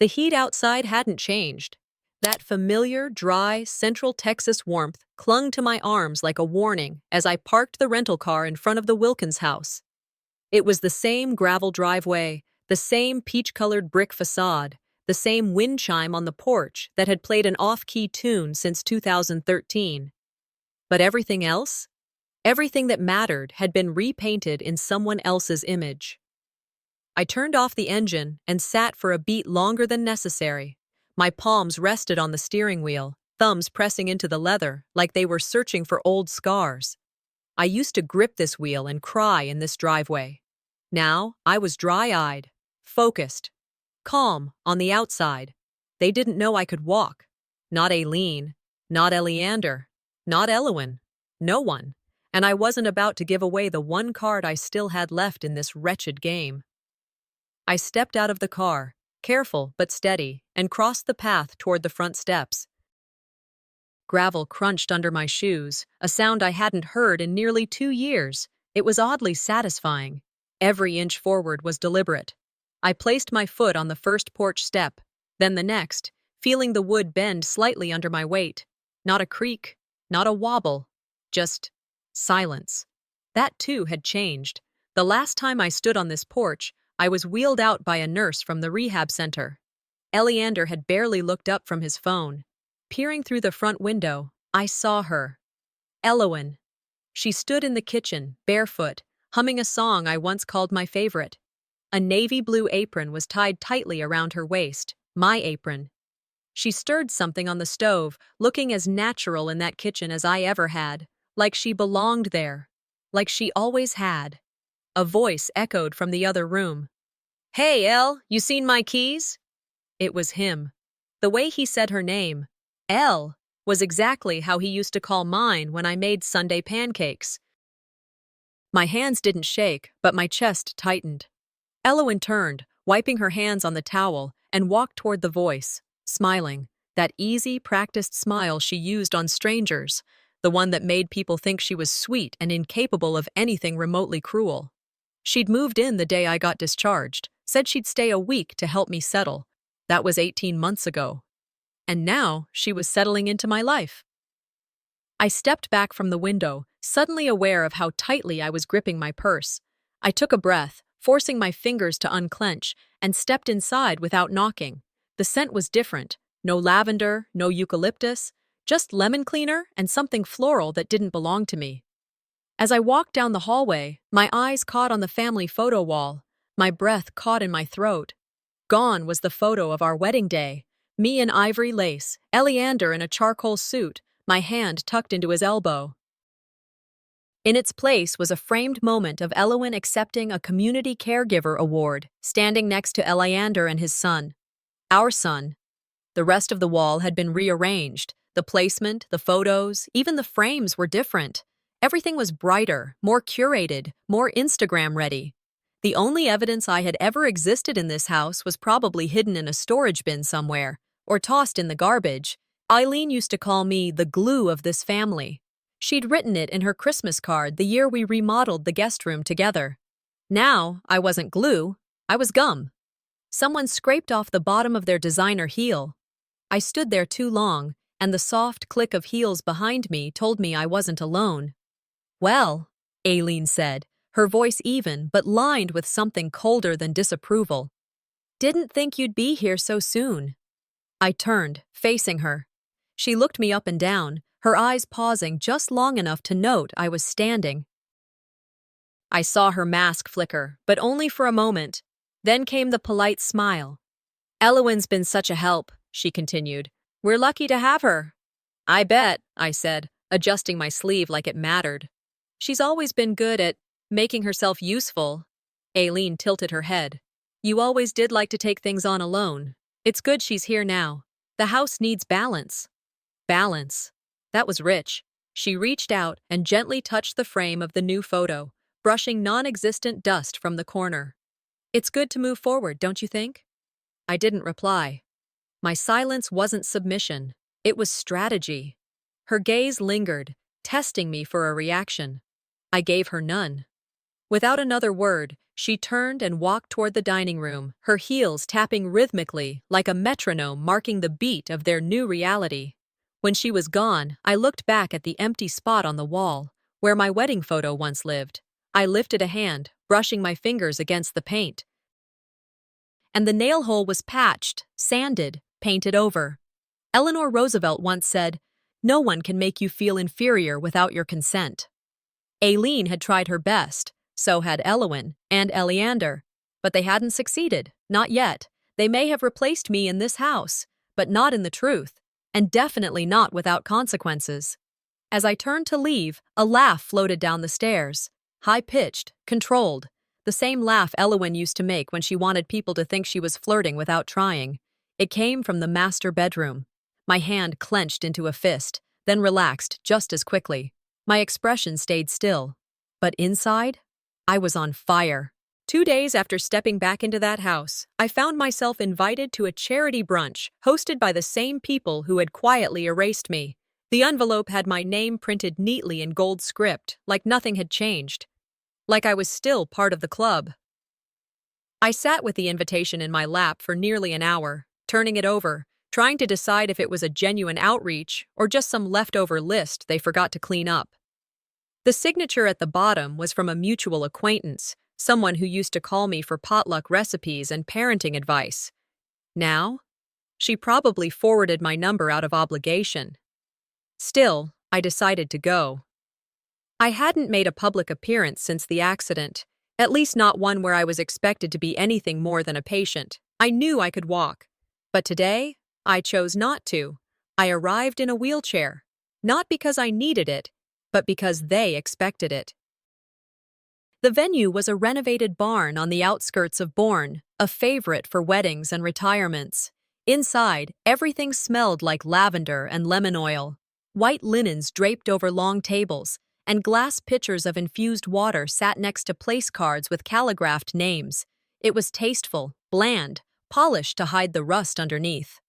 The heat outside hadn't changed. That familiar, dry, Central Texas warmth clung to my arms like a warning as I parked the rental car in front of the Wilkins house. It was the same gravel driveway, the same peach-colored brick facade, the same wind chime on the porch that had played an off-key tune since 2013. But everything else? Everything that mattered had been repainted in someone else's image. I turned off the engine and sat for a beat longer than necessary. My palms rested on the steering wheel, thumbs pressing into the leather like they were searching for old scars. I used to grip this wheel and cry in this driveway. Now, I was dry-eyed, focused, calm on the outside. They didn't know I could walk. Not Aileen, not Eleander, not Elowin, no one. And I wasn't about to give away the one card I still had left in this wretched game. I stepped out of the car, careful but steady, and crossed the path toward the front steps. Gravel crunched under my shoes, a sound I hadn't heard in nearly 2 years. It was oddly satisfying. Every inch forward was deliberate. I placed my foot on the first porch step, then the next, feeling the wood bend slightly under my weight. Not a creak, not a wobble, just silence. That too had changed. The last time I stood on this porch, I was wheeled out by a nurse from the rehab center. Eleander had barely looked up from his phone. Peering through the front window, I saw her. Elowin. She stood in the kitchen, barefoot, humming a song I once called my favorite. A navy blue apron was tied tightly around her waist, my apron. She stirred something on the stove, looking as natural in that kitchen as I ever had, like she belonged there, like she always had. A voice echoed from the other room. "Hey, Elle, you seen my keys?" It was him. The way he said her name, Elle, was exactly how he used to call mine when I made Sunday pancakes. My hands didn't shake, but my chest tightened. Elowin turned, wiping her hands on the towel, and walked toward the voice, smiling, that easy, practiced smile she used on strangers, the one that made people think she was sweet and incapable of anything remotely cruel. She'd moved in the day I got discharged, said she'd stay a week to help me settle. That was 18 months ago. And now she was settling into my life. I stepped back from the window, suddenly aware of how tightly I was gripping my purse. I took a breath, forcing my fingers to unclench, and stepped inside without knocking. The scent was different. No lavender, no eucalyptus, just lemon cleaner and something floral that didn't belong to me. As I walked down the hallway, my eyes caught on the family photo wall. My breath caught in my throat. Gone was the photo of our wedding day. Me in ivory lace, Eleander in a charcoal suit, my hand tucked into his elbow. In its place was a framed moment of Elowin accepting a Community Caregiver Award, standing next to Eleander and his son. Our son. The rest of the wall had been rearranged. The placement, the photos, even the frames were different. Everything was brighter, more curated, more Instagram-ready. The only evidence I had ever existed in this house was probably hidden in a storage bin somewhere, or tossed in the garbage. Eileen used to call me the glue of this family. She'd written it in her Christmas card the year we remodeled the guest room together. Now, I wasn't glue, I was gum. Someone scraped off the bottom of their designer heel. I stood there too long, and the soft click of heels behind me told me I wasn't alone. "Well," Aileen said, her voice even but lined with something colder than disapproval. "Didn't think you'd be here so soon." I turned, facing her. She looked me up and down, her eyes pausing just long enough to note I was standing. I saw her mask flicker, but only for a moment. Then came the polite smile. "Elowin's been such a help," she continued. "We're lucky to have her." "I bet," I said, adjusting my sleeve like it mattered. "She's always been good at making herself useful." Aileen tilted her head. "You always did like to take things on alone. It's good she's here now. The house needs balance." Balance. That was rich. She reached out and gently touched the frame of the new photo, brushing non-existent dust from the corner. "It's good to move forward, don't you think?" I didn't reply. My silence wasn't submission. It was strategy. Her gaze lingered, testing me for a reaction. I gave her none. Without another word, She turned and walked toward the dining room, her heels tapping rhythmically like a metronome marking the beat of their new reality. When she was gone, I looked back at the empty spot on the wall, where my wedding photo once lived. I lifted a hand, brushing my fingers against the paint. And the nail hole was patched, sanded, painted over. Eleanor Roosevelt once said, "No one can make you feel inferior without your consent." Aileen had tried her best, so had Elwyn and Eleander, but they hadn't succeeded, not yet. They may have replaced me in this house, but not in the truth, and definitely not without consequences. As I turned to leave, a laugh floated down the stairs, high-pitched, controlled, the same laugh Elwyn used to make when she wanted people to think she was flirting without trying. It came from the master bedroom. My hand clenched into a fist, then relaxed just as quickly. My expression stayed still. But inside, I was on fire. 2 days after stepping back into that house, I found myself invited to a charity brunch hosted by the same people who had quietly erased me. The envelope had my name printed neatly in gold script, like nothing had changed. Like I was still part of the club. I sat with the invitation in my lap for nearly an hour, turning it over, trying to decide if it was a genuine outreach or just some leftover list they forgot to clean up. The signature at the bottom was from a mutual acquaintance, someone who used to call me for potluck recipes and parenting advice. Now, she probably forwarded my number out of obligation. Still, I decided to go. I hadn't made a public appearance since the accident, at least not one where I was expected to be anything more than a patient. I knew I could walk. But today, I chose not to. I arrived in a wheelchair, not because I needed it, but because they expected it. The venue was a renovated barn on the outskirts of Bourne, a favorite for weddings and retirements. Inside, everything smelled like lavender and lemon oil. White linens draped over long tables, and glass pitchers of infused water sat next to place cards with calligraphed names. It was tasteful, bland, polished to hide the rust underneath.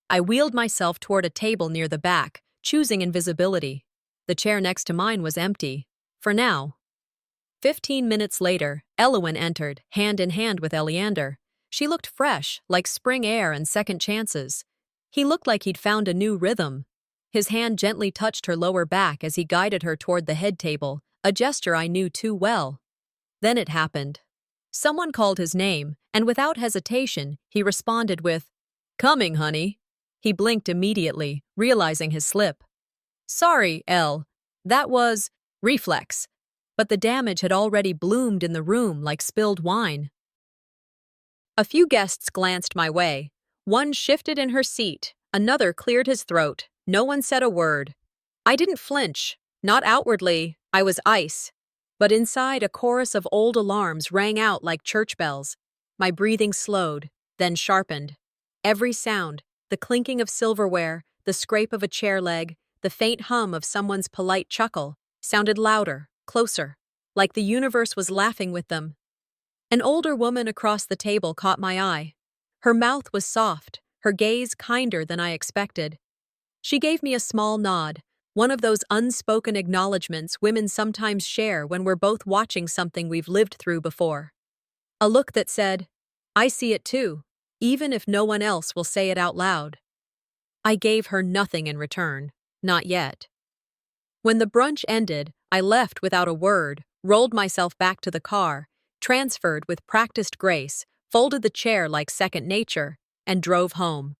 I wheeled myself toward a table near the back, choosing invisibility. The chair next to mine was empty. For now. 15 minutes later, Elwyn entered, hand in hand with Eleander. She looked fresh, like spring air and second chances. He looked like he'd found a new rhythm. His hand gently touched her lower back as he guided her toward the head table, a gesture I knew too well. Then it happened. Someone called his name, and without hesitation, he responded with, "Coming, honey." He blinked immediately, realizing his slip. "Sorry, Elle. That was reflex." But the damage had already bloomed in the room like spilled wine. A few guests glanced my way. One shifted in her seat, another cleared his throat. No one said a word. I didn't flinch. Not outwardly, I was ice. But inside, a chorus of old alarms rang out like church bells. My breathing slowed, then sharpened. Every sound, the clinking of silverware, the scrape of a chair leg, the faint hum of someone's polite chuckle, sounded louder, closer, like the universe was laughing with them. An older woman across the table caught my eye. Her mouth was soft, her gaze kinder than I expected. She gave me a small nod, one of those unspoken acknowledgments women sometimes share when we're both watching something we've lived through before. A look that said, "I see it too, even if no one else will say it out loud." I gave her nothing in return, not yet. When the brunch ended, I left without a word, rolled myself back to the car, transferred with practiced grace, folded the chair like second nature, and drove home.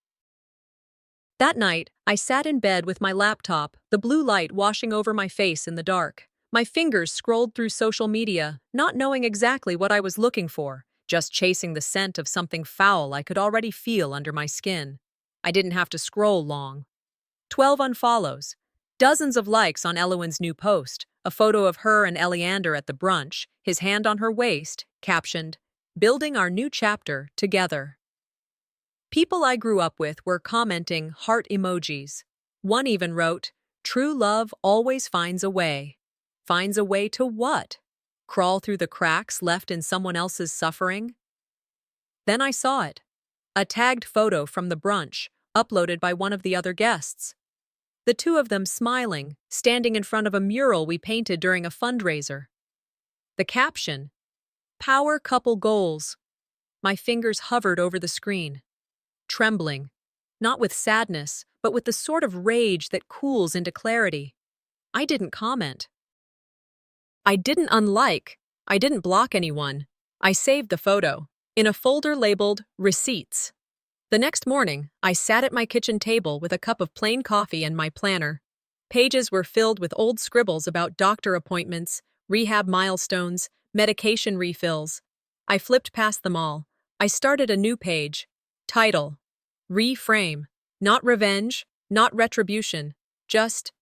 That night, I sat in bed with my laptop, the blue light washing over my face in the dark. My fingers scrolled through social media, not knowing exactly what I was looking for, just chasing the scent of something foul I could already feel under my skin. I didn't have to scroll long. 12 unfollows, dozens of likes on Elwyn's new post, a photo of her and Eleander at the brunch, his hand on her waist, captioned, "Building our new chapter together." People I grew up with were commenting heart emojis. One even wrote, "True love always finds a way." Finds a way to what? Crawl through the cracks left in someone else's suffering? Then I saw it. A tagged photo from the brunch, uploaded by one of the other guests. The two of them smiling, standing in front of a mural we painted during a fundraiser. The caption, Power couple goals. My fingers hovered over the screen, trembling, not with sadness, but with the sort of rage that cools into clarity. I didn't comment. I didn't unlike. I didn't block anyone. I saved the photo in a folder labeled Receipts. The next morning, I sat at my kitchen table with a cup of plain coffee and my planner. Pages were filled with old scribbles about doctor appointments, rehab milestones, medication refills. I flipped past them all. I started a new page. Title: Reframe. Not revenge, not retribution, just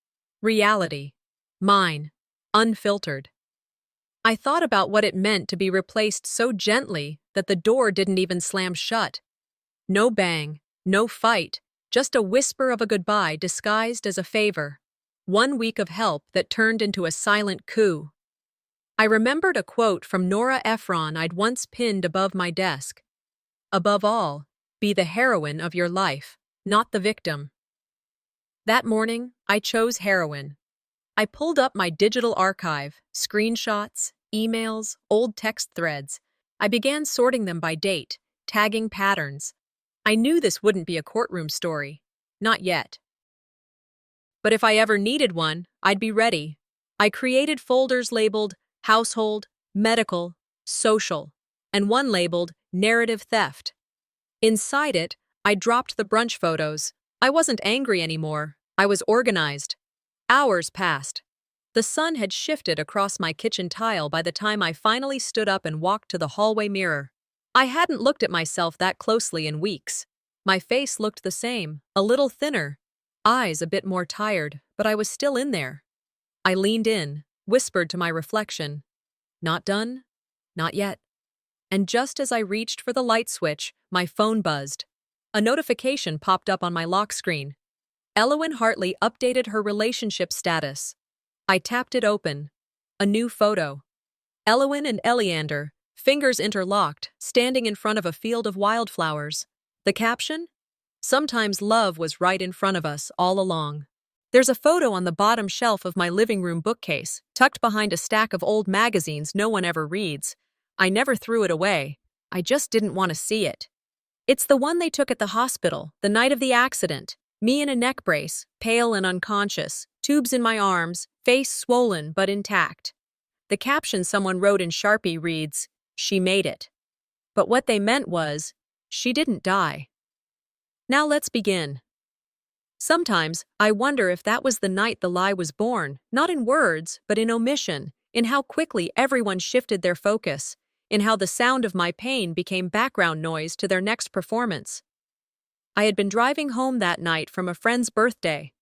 reality. Mine. Unfiltered. I thought about what it meant to be replaced so gently that the door didn't even slam shut. No bang, no fight, just a whisper of a goodbye disguised as a favor. 1 week of help that turned into a silent coup. I remembered a quote from Nora Ephron I'd once pinned above my desk. Above all, be the heroine of your life, not the victim. That morning, I chose heroine. I pulled up my digital archive, screenshots, emails, old text threads. I began sorting them by date, tagging patterns. I knew this wouldn't be a courtroom story. Not yet. But if I ever needed one, I'd be ready. I created folders labeled Household, Medical, Social, and one labeled Narrative Theft. Inside it, I dropped the brunch photos. I wasn't angry anymore. I was organized. Hours passed. The sun had shifted across my kitchen tile by the time I finally stood up and walked to the hallway mirror. I hadn't looked at myself that closely in weeks. My face looked the same, a little thinner, eyes a bit more tired, but I was still in there. I leaned in, whispered to my reflection, "Not done? Not yet." And just as I reached for the light switch, my phone buzzed. A notification popped up on my lock screen. Elowen Hartley updated her relationship status. I tapped it open. A new photo. Elowen and Eleander, fingers interlocked, standing in front of a field of wildflowers. The caption? Sometimes love was right in front of us all along. There's a photo on the bottom shelf of my living room bookcase, tucked behind a stack of old magazines no one ever reads. I never threw it away. I just didn't want to see it. It's the one they took at the hospital, the night of the accident. Me in a neck brace, pale and unconscious, tubes in my arms, face swollen but intact. The caption someone wrote in Sharpie reads, "She made it." But what they meant was, she didn't die. Now let's begin. Sometimes, I wonder if that was the night the lie was born, not in words, but in omission, in how quickly everyone shifted their focus, in how the sound of my pain became background noise to their next performance. I had been driving home that night from a friend's birthday.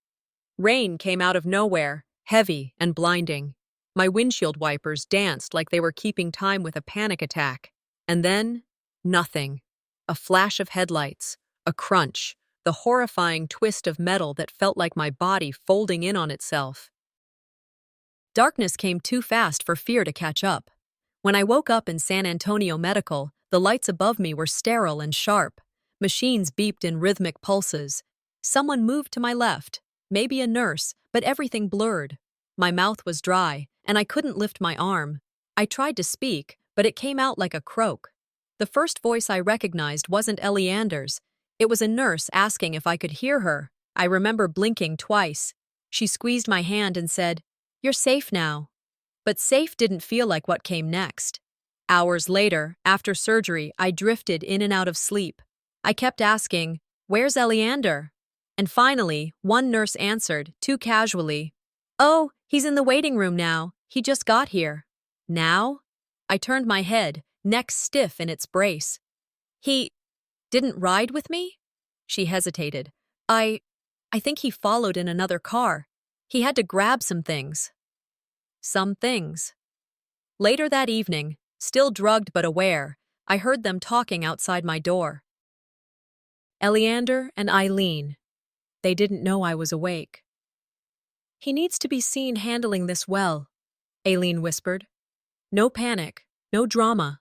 Rain came out of nowhere, heavy and blinding. My windshield wipers danced like they were keeping time with a panic attack. And then, nothing. A flash of headlights, a crunch, the horrifying twist of metal that felt like my body folding in on itself. Darkness came too fast for fear to catch up. When I woke up in San Antonio Medical, the lights above me were sterile and sharp. Machines beeped in rhythmic pulses. Someone moved to my left, maybe a nurse, but everything blurred. My mouth was dry, and I couldn't lift my arm. I tried to speak, but it came out like a croak. The first voice I recognized wasn't Eleander's. It was a nurse asking if I could hear her. I remember blinking twice. She squeezed my hand and said, "You're safe now." But safe didn't feel like what came next. Hours later, after surgery, I drifted in and out of sleep. I kept asking, "Where's Eleander?" And finally, one nurse answered, too casually, "Oh, he's in the waiting room now. He just got here." Now? I turned my head, neck stiff in its brace. "He didn't ride with me?" She hesitated. I think he followed in another car. He had to grab some things." Some things. Later that evening, still drugged but aware, I heard them talking outside my door. Eleander and Eileen. They didn't know I was awake. "He needs to be seen handling this well," Aileen whispered. "No panic, no drama.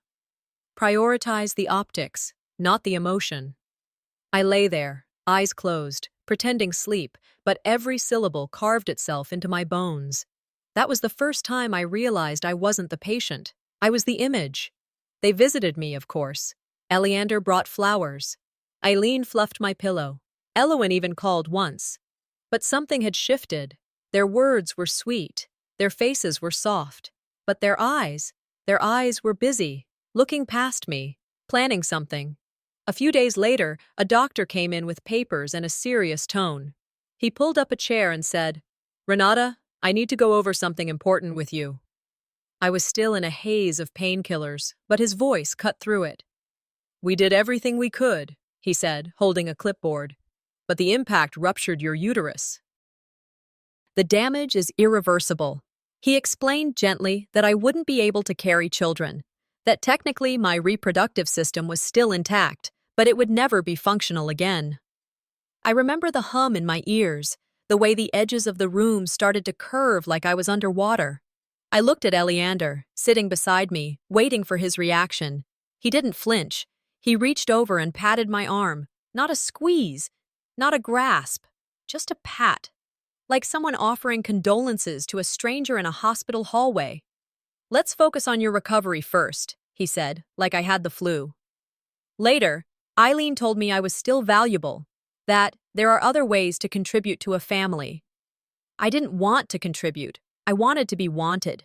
Prioritize the optics, not the emotion." I lay there, eyes closed, pretending sleep, but every syllable carved itself into my bones. That was the first time I realized I wasn't the patient. I was the image. They visited me, of course. Eleander brought flowers. Eileen fluffed my pillow. Elowen even called once. But something had shifted. Their words were sweet. Their faces were soft. But their eyes were busy, looking past me, planning something. A few days later, a doctor came in with papers and a serious tone. He pulled up a chair and said, "Renata, I need to go over something important with you." I was still in a haze of painkillers, but his voice cut through it. "We did everything we could," he said, holding a clipboard. "But the impact ruptured your uterus. The damage is irreversible." He explained gently that I wouldn't be able to carry children, that technically my reproductive system was still intact, but it would never be functional again. I remember the hum in my ears, the way the edges of the room started to curve like I was underwater. I looked at Eleander, sitting beside me, waiting for his reaction. He didn't flinch. He reached over and patted my arm. Not a squeeze, not a grasp, just a pat, like someone offering condolences to a stranger in a hospital hallway. "Let's focus on your recovery first," he said, like I had the flu. Later, Eileen told me I was still valuable, that there are other ways to contribute to a family. I didn't want to contribute. I wanted to be wanted.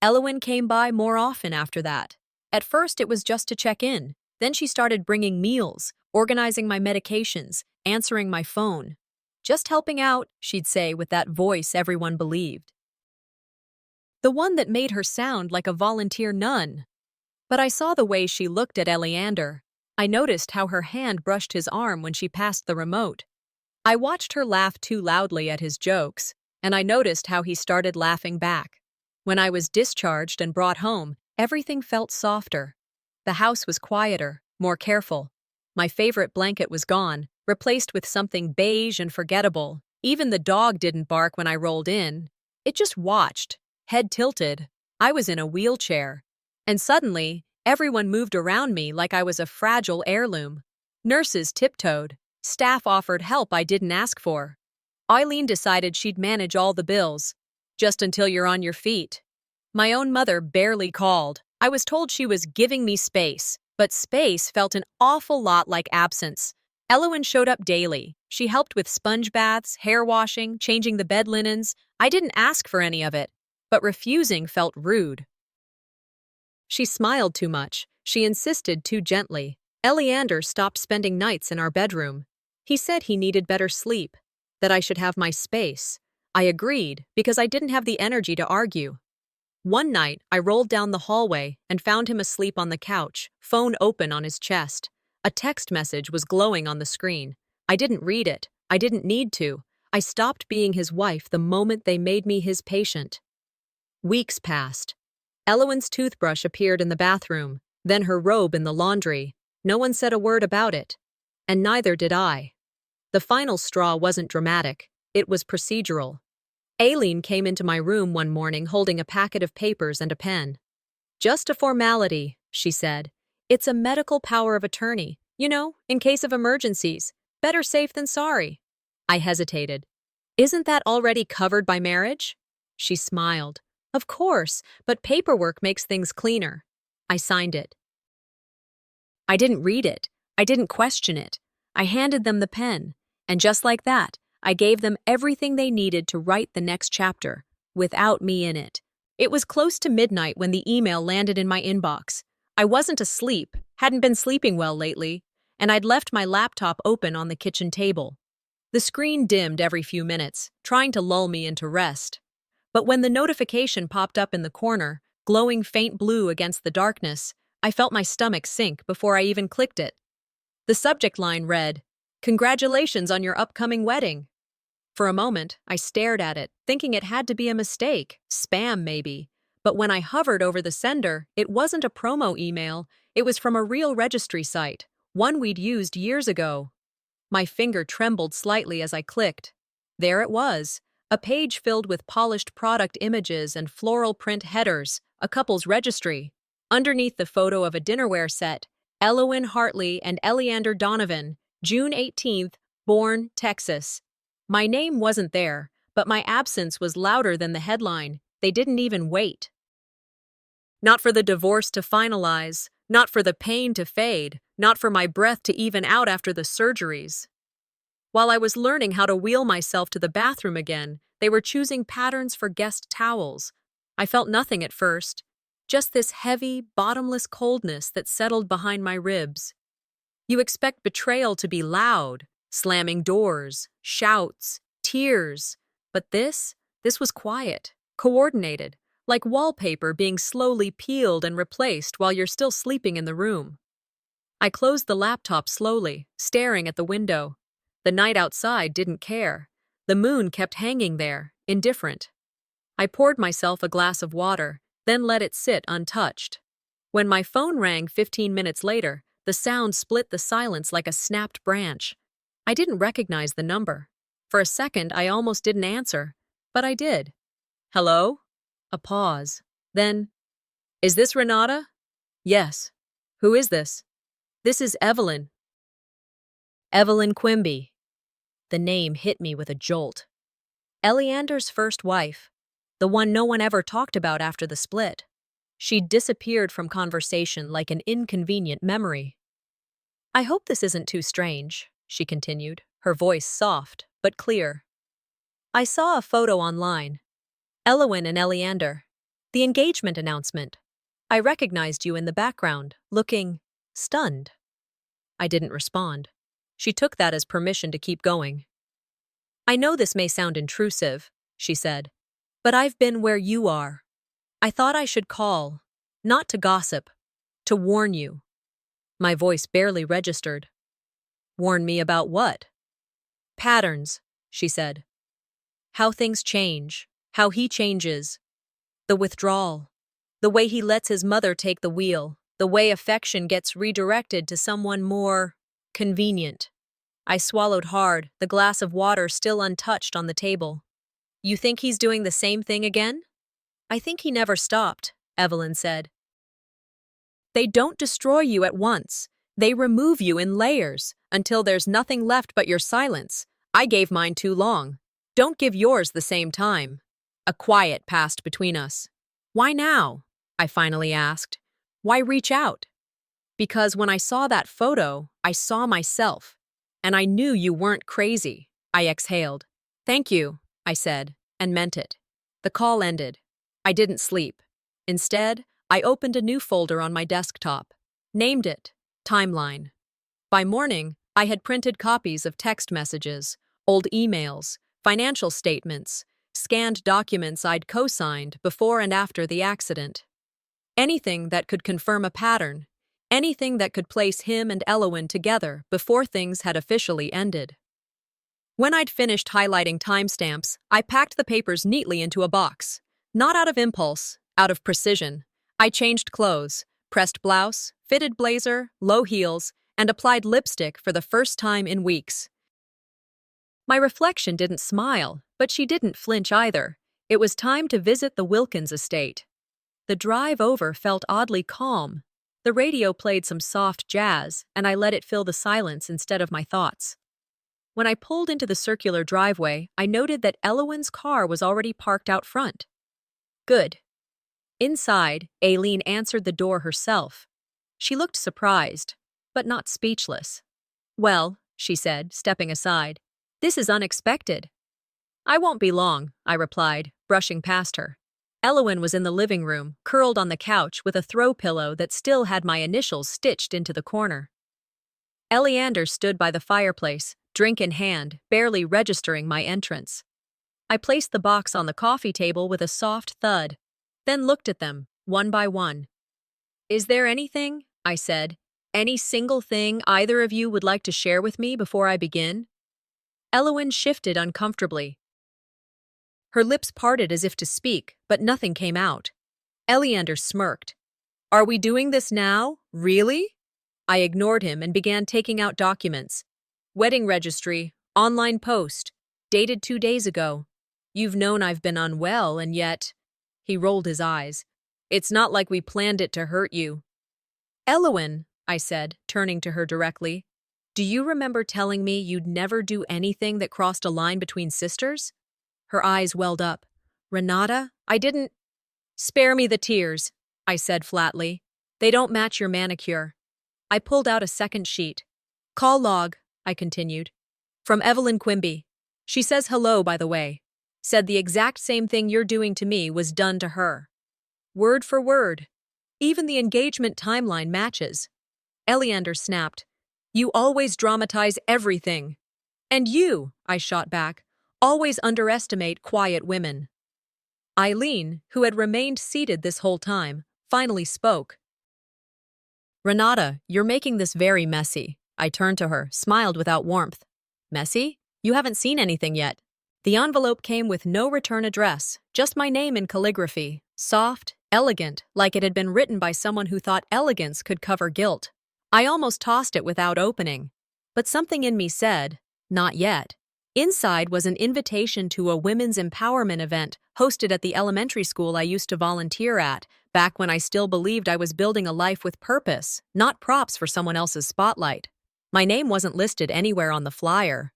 Elowen came by more often after that. At first, it was just to check in. Then she started bringing meals, organizing my medications, answering my phone. "Just helping out," she'd say with that voice everyone believed. The one that made her sound like a volunteer nun. But I saw the way she looked at Eleander. I noticed how her hand brushed his arm when she passed the remote. I watched her laugh too loudly at his jokes, and I noticed how he started laughing back. When I was discharged and brought home, everything felt softer. The house was quieter, more careful. My favorite blanket was gone, replaced with something beige and forgettable. Even the dog didn't bark when I rolled in. It just watched, head tilted. I was in a wheelchair. And suddenly, everyone moved around me like I was a fragile heirloom. Nurses tiptoed. Staff offered help I didn't ask for. Eileen decided she'd manage all the bills. "Just until you're on your feet." My own mother barely called. I was told she was giving me space, but space felt an awful lot like absence. Elowen showed up daily. She helped with sponge baths, hair washing, changing the bed linens. I didn't ask for any of it, but refusing felt rude. She smiled too much. She insisted too gently. Eleander stopped spending nights in our bedroom. He said he needed better sleep, that I should have my space. I agreed because I didn't have the energy to argue. One night, I rolled down the hallway and found him asleep on the couch, phone open on his chest. A text message was glowing on the screen. I didn't read it. I didn't need to. I stopped being his wife the moment they made me his patient. Weeks passed. Elowen's toothbrush appeared in the bathroom, then her robe in the laundry. No one said a word about it. And neither did I. The final straw wasn't dramatic. It was procedural. Aileen came into my room one morning holding a packet of papers and a pen. "Just a formality," she said. "It's a medical power of attorney, in case of emergencies. Better safe than sorry." I hesitated. "Isn't that already covered by marriage?" She smiled. "Of course, but paperwork makes things cleaner." I signed it. I didn't read it. I didn't question it. I handed them the pen, and just like that, I gave them everything they needed to write the next chapter, without me in it. It was close to midnight when the email landed in my inbox. I wasn't asleep, hadn't been sleeping well lately, and I'd left my laptop open on the kitchen table. The screen dimmed every few minutes, trying to lull me into rest. But when the notification popped up in the corner, glowing faint blue against the darkness, I felt my stomach sink before I even clicked it. The subject line read, "Congratulations on your upcoming wedding." For a moment, I stared at it, thinking it had to be a mistake, spam maybe. But when I hovered over the sender, it wasn't a promo email. It was from a real registry site, one we'd used years ago. My finger trembled slightly as I clicked. There it was, a page filled with polished product images and floral print headers, a couple's registry. Underneath the photo of a dinnerware set, Elowen Hartley and Eleander Donovan, June 18th, born, Texas. My name wasn't there, but my absence was louder than the headline. They didn't even wait. "Not for the divorce to finalize. Not for the pain to fade, not for my breath to even out after the surgeries. While I was learning how to wheel myself to the bathroom again, they were choosing patterns for guest towels. I felt nothing at first, just this heavy, bottomless coldness that settled behind my ribs. You expect betrayal to be loud, slamming doors, shouts, tears. But this was quiet, coordinated, like wallpaper being slowly peeled and replaced while you're still sleeping in the room. I closed the laptop slowly, staring at the window. The night outside didn't care. The moon kept hanging there, indifferent. I poured myself a glass of water, then let it sit untouched. When my phone rang 15 minutes later, the sound split the silence like a snapped branch. I didn't recognize the number. For a second, I almost didn't answer, but I did. Hello? A pause. Then, is this Renata? Yes. Who is this? This is Evelyn. Evelyn Quimby. The name hit me with a jolt. Eleander's first wife, the one no one ever talked about after the split. She'd disappeared from conversation like an inconvenient memory. I hope this isn't too strange, she continued, her voice soft but clear. I saw a photo online. Elwyn and Eleander. The engagement announcement. I recognized you in the background, looking stunned. I didn't respond. She took that as permission to keep going. I know this may sound intrusive, she said, but I've been where you are. I thought I should call, not to gossip, to warn you. My voice barely registered. Warn me about what? Patterns, she said. How things change, how he changes. The withdrawal, the way he lets his mother take the wheel, the way affection gets redirected to someone more convenient. I swallowed hard, the glass of water still untouched on the table. You think he's doing the same thing again? I think he never stopped, Evelyn said. They don't destroy you at once. They remove you in layers until there's nothing left but your silence. I gave mine too long. Don't give yours the same time. A quiet passed between us. Why now? I finally asked. Why reach out? Because when I saw that photo, I saw myself. And I knew you weren't crazy. I exhaled. Thank you, I said, and meant it. The call ended. I didn't sleep. Instead, I opened a new folder on my desktop. Named it Timeline. By morning, I had printed copies of text messages, old emails, financial statements, scanned documents I'd co-signed before and after the accident. Anything that could confirm a pattern. Anything that could place him and Elwyn together before things had officially ended. When I'd finished highlighting timestamps, I packed the papers neatly into a box. Not out of impulse, out of precision. I changed clothes, pressed blouse, fitted blazer, low heels, and applied lipstick for the first time in weeks. My reflection didn't smile, but she didn't flinch either. It was time to visit the Wilkins estate. The drive over felt oddly calm. The radio played some soft jazz, and I let it fill the silence instead of my thoughts. When I pulled into the circular driveway, I noted that Elwyn's car was already parked out front. Good. Inside, Aileen answered the door herself. She looked surprised, but not speechless. Well, she said, stepping aside, this is unexpected. I won't be long, I replied, brushing past her. Elwyn was in the living room, curled on the couch with a throw pillow that still had my initials stitched into the corner. Eleander stood by the fireplace, drink in hand, barely registering my entrance. I placed the box on the coffee table with a soft thud, then looked at them, one by one. Is there anything, I said, any single thing either of you would like to share with me before I begin? Elwyn shifted uncomfortably. Her lips parted as if to speak, but nothing came out. Eleander smirked. Are we doing this now? Really? I ignored him and began taking out documents. Wedding registry, online post, dated 2 days ago. You've known I've been unwell, and yet… He rolled his eyes. It's not like we planned it to hurt you. Elwyn, I said, turning to her directly, do you remember telling me you'd never do anything that crossed a line between sisters? Her eyes welled up. Renata, I didn't… Spare me the tears, I said flatly. They don't match your manicure. I pulled out a second sheet. Call log, I continued. From Evelyn Quimby. She says hello, by the way. Said the exact same thing you're doing to me was done to her. Word for word. Even the engagement timeline matches. Eleander snapped. You always dramatize everything. And you, I shot back, always underestimate quiet women. Eileen, who had remained seated this whole time, finally spoke. Renata, you're making this very messy. I turned to her, smiled without warmth. Messy? You haven't seen anything yet. The envelope came with no return address, just my name in calligraphy, soft, elegant, like it had been written by someone who thought elegance could cover guilt. I almost tossed it without opening. But something in me said, not yet. Inside was an invitation to a women's empowerment event hosted at the elementary school I used to volunteer at, back when I still believed I was building a life with purpose, not props for someone else's spotlight. My name wasn't listed anywhere on the flyer.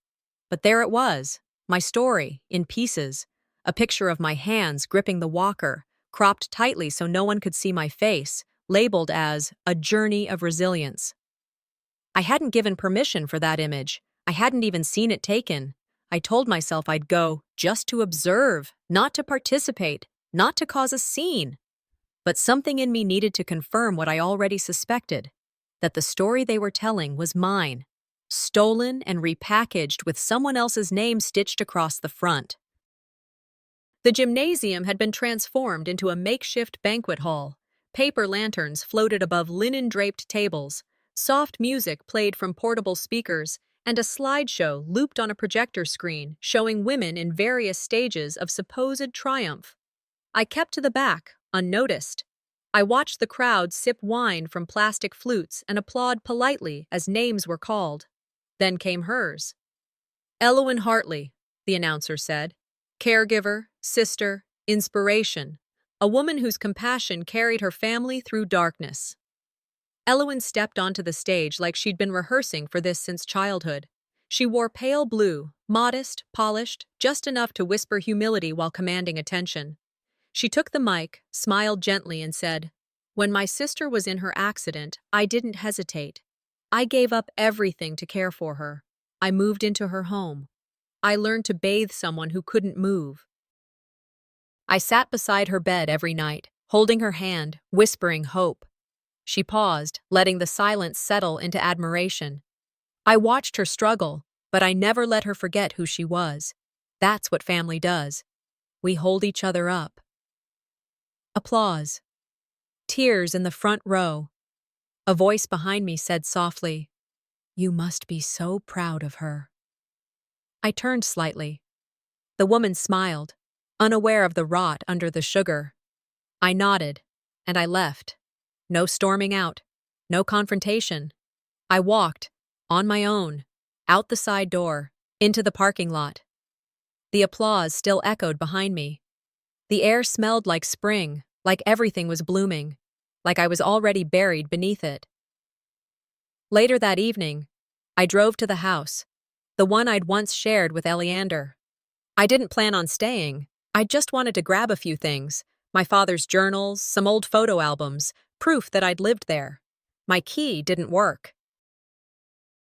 But there it was, my story, in pieces. A picture of my hands gripping the walker, cropped tightly so no one could see my face, labeled as a journey of resilience. I hadn't given permission for that image. I hadn't even seen it taken. I told myself I'd go just to observe, not to participate, not to cause a scene. But something in me needed to confirm what I already suspected, that the story they were telling was mine, stolen and repackaged with someone else's name stitched across the front. The gymnasium had been transformed into a makeshift banquet hall. Paper lanterns floated above linen-draped tables, soft music played from portable speakers, and a slideshow looped on a projector screen showing women in various stages of supposed triumph. I kept to the back, unnoticed. I watched the crowd sip wine from plastic flutes and applaud politely as names were called. Then came hers. Elowen Hartley, the announcer said. Caregiver, sister, inspiration. A woman whose compassion carried her family through darkness. Elowen stepped onto the stage like she'd been rehearsing for this since childhood. She wore pale blue, modest, polished, just enough to whisper humility while commanding attention. She took the mic, smiled gently, and said, When my sister was in her accident, I didn't hesitate. I gave up everything to care for her. I moved into her home. I learned to bathe someone who couldn't move. I sat beside her bed every night, holding her hand, whispering hope. She paused, letting the silence settle into admiration. I watched her struggle, but I never let her forget who she was. That's what family does. We hold each other up. Applause. Tears in the front row. A voice behind me said softly, You must be so proud of her. I turned slightly. The woman smiled, unaware of the rot under the sugar. I nodded, and I left. No storming out, no confrontation. I walked, on my own, out the side door, into the parking lot. The applause still echoed behind me. The air smelled like spring, like everything was blooming, like I was already buried beneath it. Later that evening, I drove to the house, the one I'd once shared with Eleander. I didn't plan on staying. I just wanted to grab a few things, my father's journals, some old photo albums, proof that I'd lived there. My key didn't work.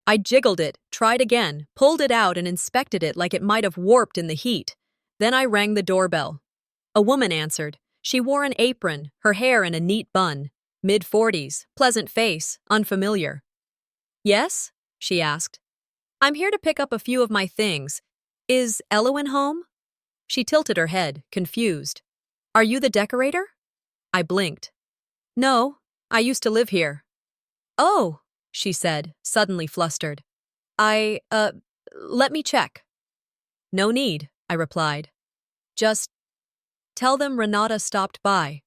I jiggled it, tried again, pulled it out and inspected it like it might have warped in the heat. Then I rang the doorbell. A woman answered. She wore an apron, her hair in a neat bun. Mid-40s, pleasant face, unfamiliar. Yes? She asked. I'm here to pick up a few of my things. Is Elowen home? She tilted her head, confused. Are you the decorator? I blinked. No, I used to live here. Oh, she said, suddenly flustered. Let me check. No need, I replied. Just tell them Renata stopped by.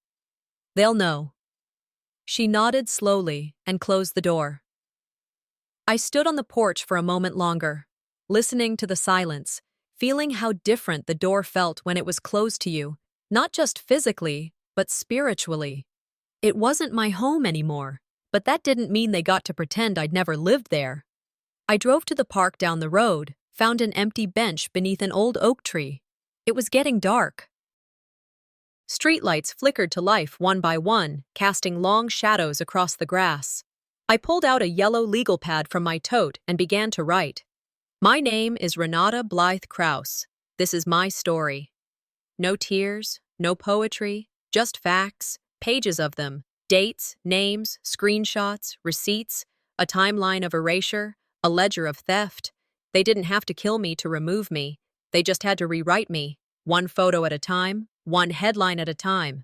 They'll know. She nodded slowly and closed the door. I stood on the porch for a moment longer, listening to the silence, feeling how different the door felt when it was closed to you, not just physically, but spiritually. It wasn't my home anymore, but that didn't mean they got to pretend I'd never lived there. I drove to the park down the road, found an empty bench beneath an old oak tree. It was getting dark. Streetlights flickered to life one by one, casting long shadows across the grass. I pulled out a yellow legal pad from my tote and began to write. My name is Renata Blythe Krause. This is my story. No tears, no poetry, just facts, pages of them, dates, names, screenshots, receipts, a timeline of erasure, a ledger of theft. They didn't have to kill me to remove me. They just had to rewrite me, one photo at a time, one headline at a time.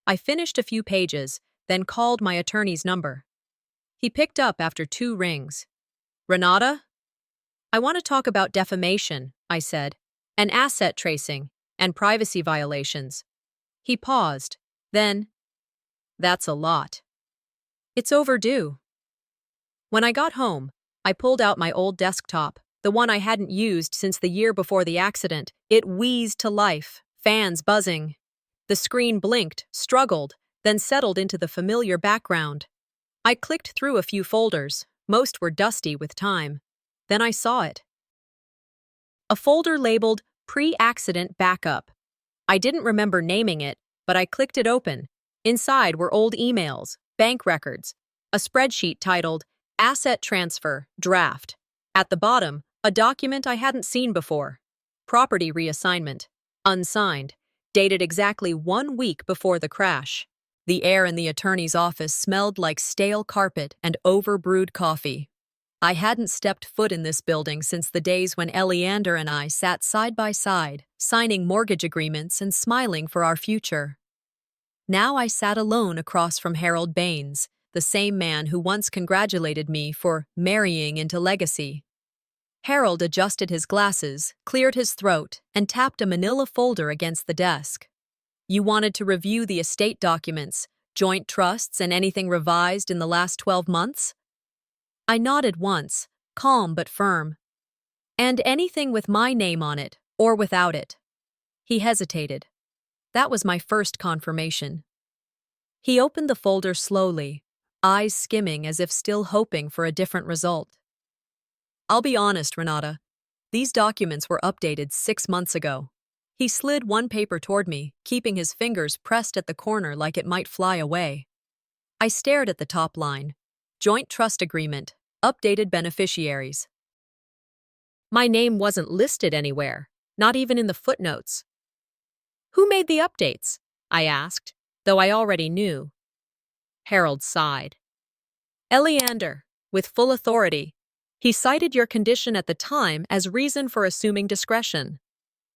I finished a few pages, then called my attorney's number. He picked up after 2 rings. Renata? I want to talk about defamation, I said, and asset tracing, and privacy violations. He paused. Then, that's a lot. It's overdue. When I got home, I pulled out my old desktop, the one I hadn't used since the year before the accident. It wheezed to life, fans buzzing. The screen blinked, struggled, then settled into the familiar background. I clicked through a few folders. Most were dusty with time. Then I saw it. A folder labeled Pre-Accident Backup. I didn't remember naming it, but I clicked it open. Inside were old emails, bank records, a spreadsheet titled Asset Transfer, Draft. At the bottom, a document I hadn't seen before. Property reassignment. Unsigned. Dated exactly 1 week before the crash. The air in the attorney's office smelled like stale carpet and overbrewed coffee. I hadn't stepped foot in this building since the days when Eleander and I sat side by side, signing mortgage agreements and smiling for our future. Now I sat alone across from Harold Baines, the same man who once congratulated me for marrying into legacy. Harold adjusted his glasses, cleared his throat, and tapped a manila folder against the desk. You wanted to review the estate documents, joint trusts, and anything revised in the last 12 months? I nodded once, calm but firm. And anything with my name on it, or without it. He hesitated. That was my first confirmation. He opened the folder slowly, eyes skimming as if still hoping for a different result. I'll be honest, Renata. These documents were updated 6 months ago. He slid one paper toward me, keeping his fingers pressed at the corner like it might fly away. I stared at the top line. Joint trust agreement, updated beneficiaries. My name wasn't listed anywhere, not even in the footnotes. Who made the updates? I asked, though I already knew. Harold sighed. Eleander, with full authority. He cited your condition at the time as reason for assuming discretion.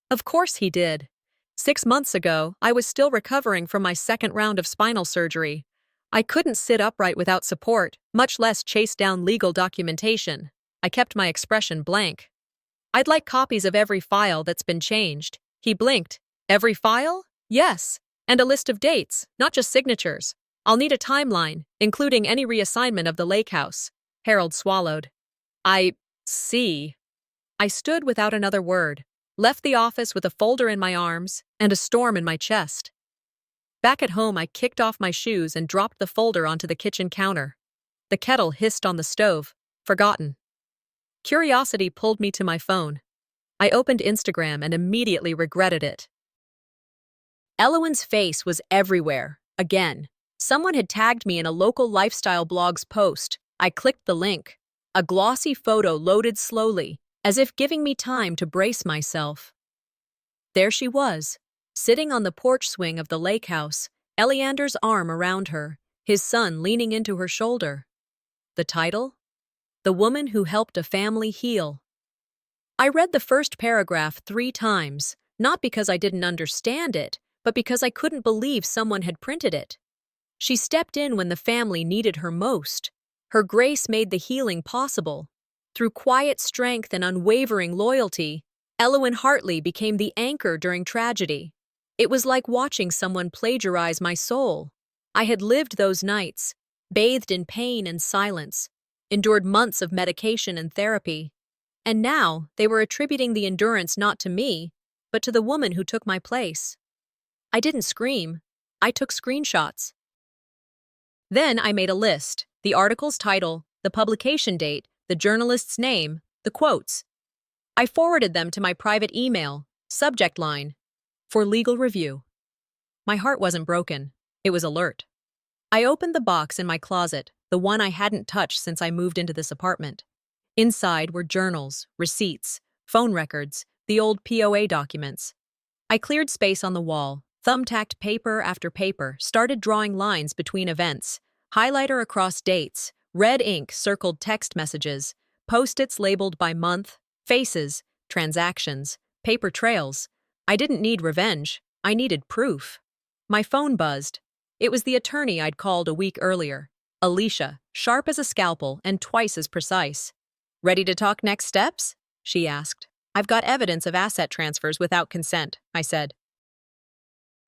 Of course he did. 6 months ago, I was still recovering from my 2nd round of spinal surgery. I couldn't sit upright without support, much less chase down legal documentation. I kept my expression blank. I'd like copies of every file that's been changed. He blinked. Every file? Yes. And a list of dates, not just signatures. I'll need a timeline, including any reassignment of the lake house. Harold swallowed. I see. I stood without another word, left the office with a folder in my arms and a storm in my chest. Back at home, I kicked off my shoes and dropped the folder onto the kitchen counter. The kettle hissed on the stove. Forgotten. Curiosity pulled me to my phone. I opened Instagram and immediately regretted it. Elowen's face was everywhere, again. Someone had tagged me in a local lifestyle blog's post. I clicked the link. A glossy photo loaded slowly, as if giving me time to brace myself. There she was, sitting on the porch swing of the lake house, Eleander's arm around her, his son leaning into her shoulder. The title? The Woman Who Helped a Family Heal. I read the first paragraph 3 times, not because I didn't understand it, but because I couldn't believe someone had printed it. She stepped in when the family needed her most. Her grace made the healing possible. Through quiet strength and unwavering loyalty, Elowen Hartley became the anchor during tragedy. It was like watching someone plagiarize my soul. I had lived those nights, bathed in pain and silence, endured months of medication and therapy. And now they were attributing the endurance not to me, but to the woman who took my place. I didn't scream. I took screenshots. Then I made a list, the article's title, the publication date, the journalist's name, the quotes. I forwarded them to my private email, subject line, for legal review. My heart wasn't broken. It was alert. I opened the box in my closet, the one I hadn't touched since I moved into this apartment. Inside were journals, receipts, phone records, the old POA documents. I cleared space on the wall, thumbtacked paper after paper, started drawing lines between events, highlighter across dates, red ink circled text messages, post-its labeled by month, faces, transactions, paper trails. I didn't need revenge. I needed proof. My phone buzzed. It was the attorney I'd called a week earlier. Alicia, sharp as a scalpel and twice as precise. "Ready to talk next steps?" she asked. "I've got evidence of asset transfers without consent," I said.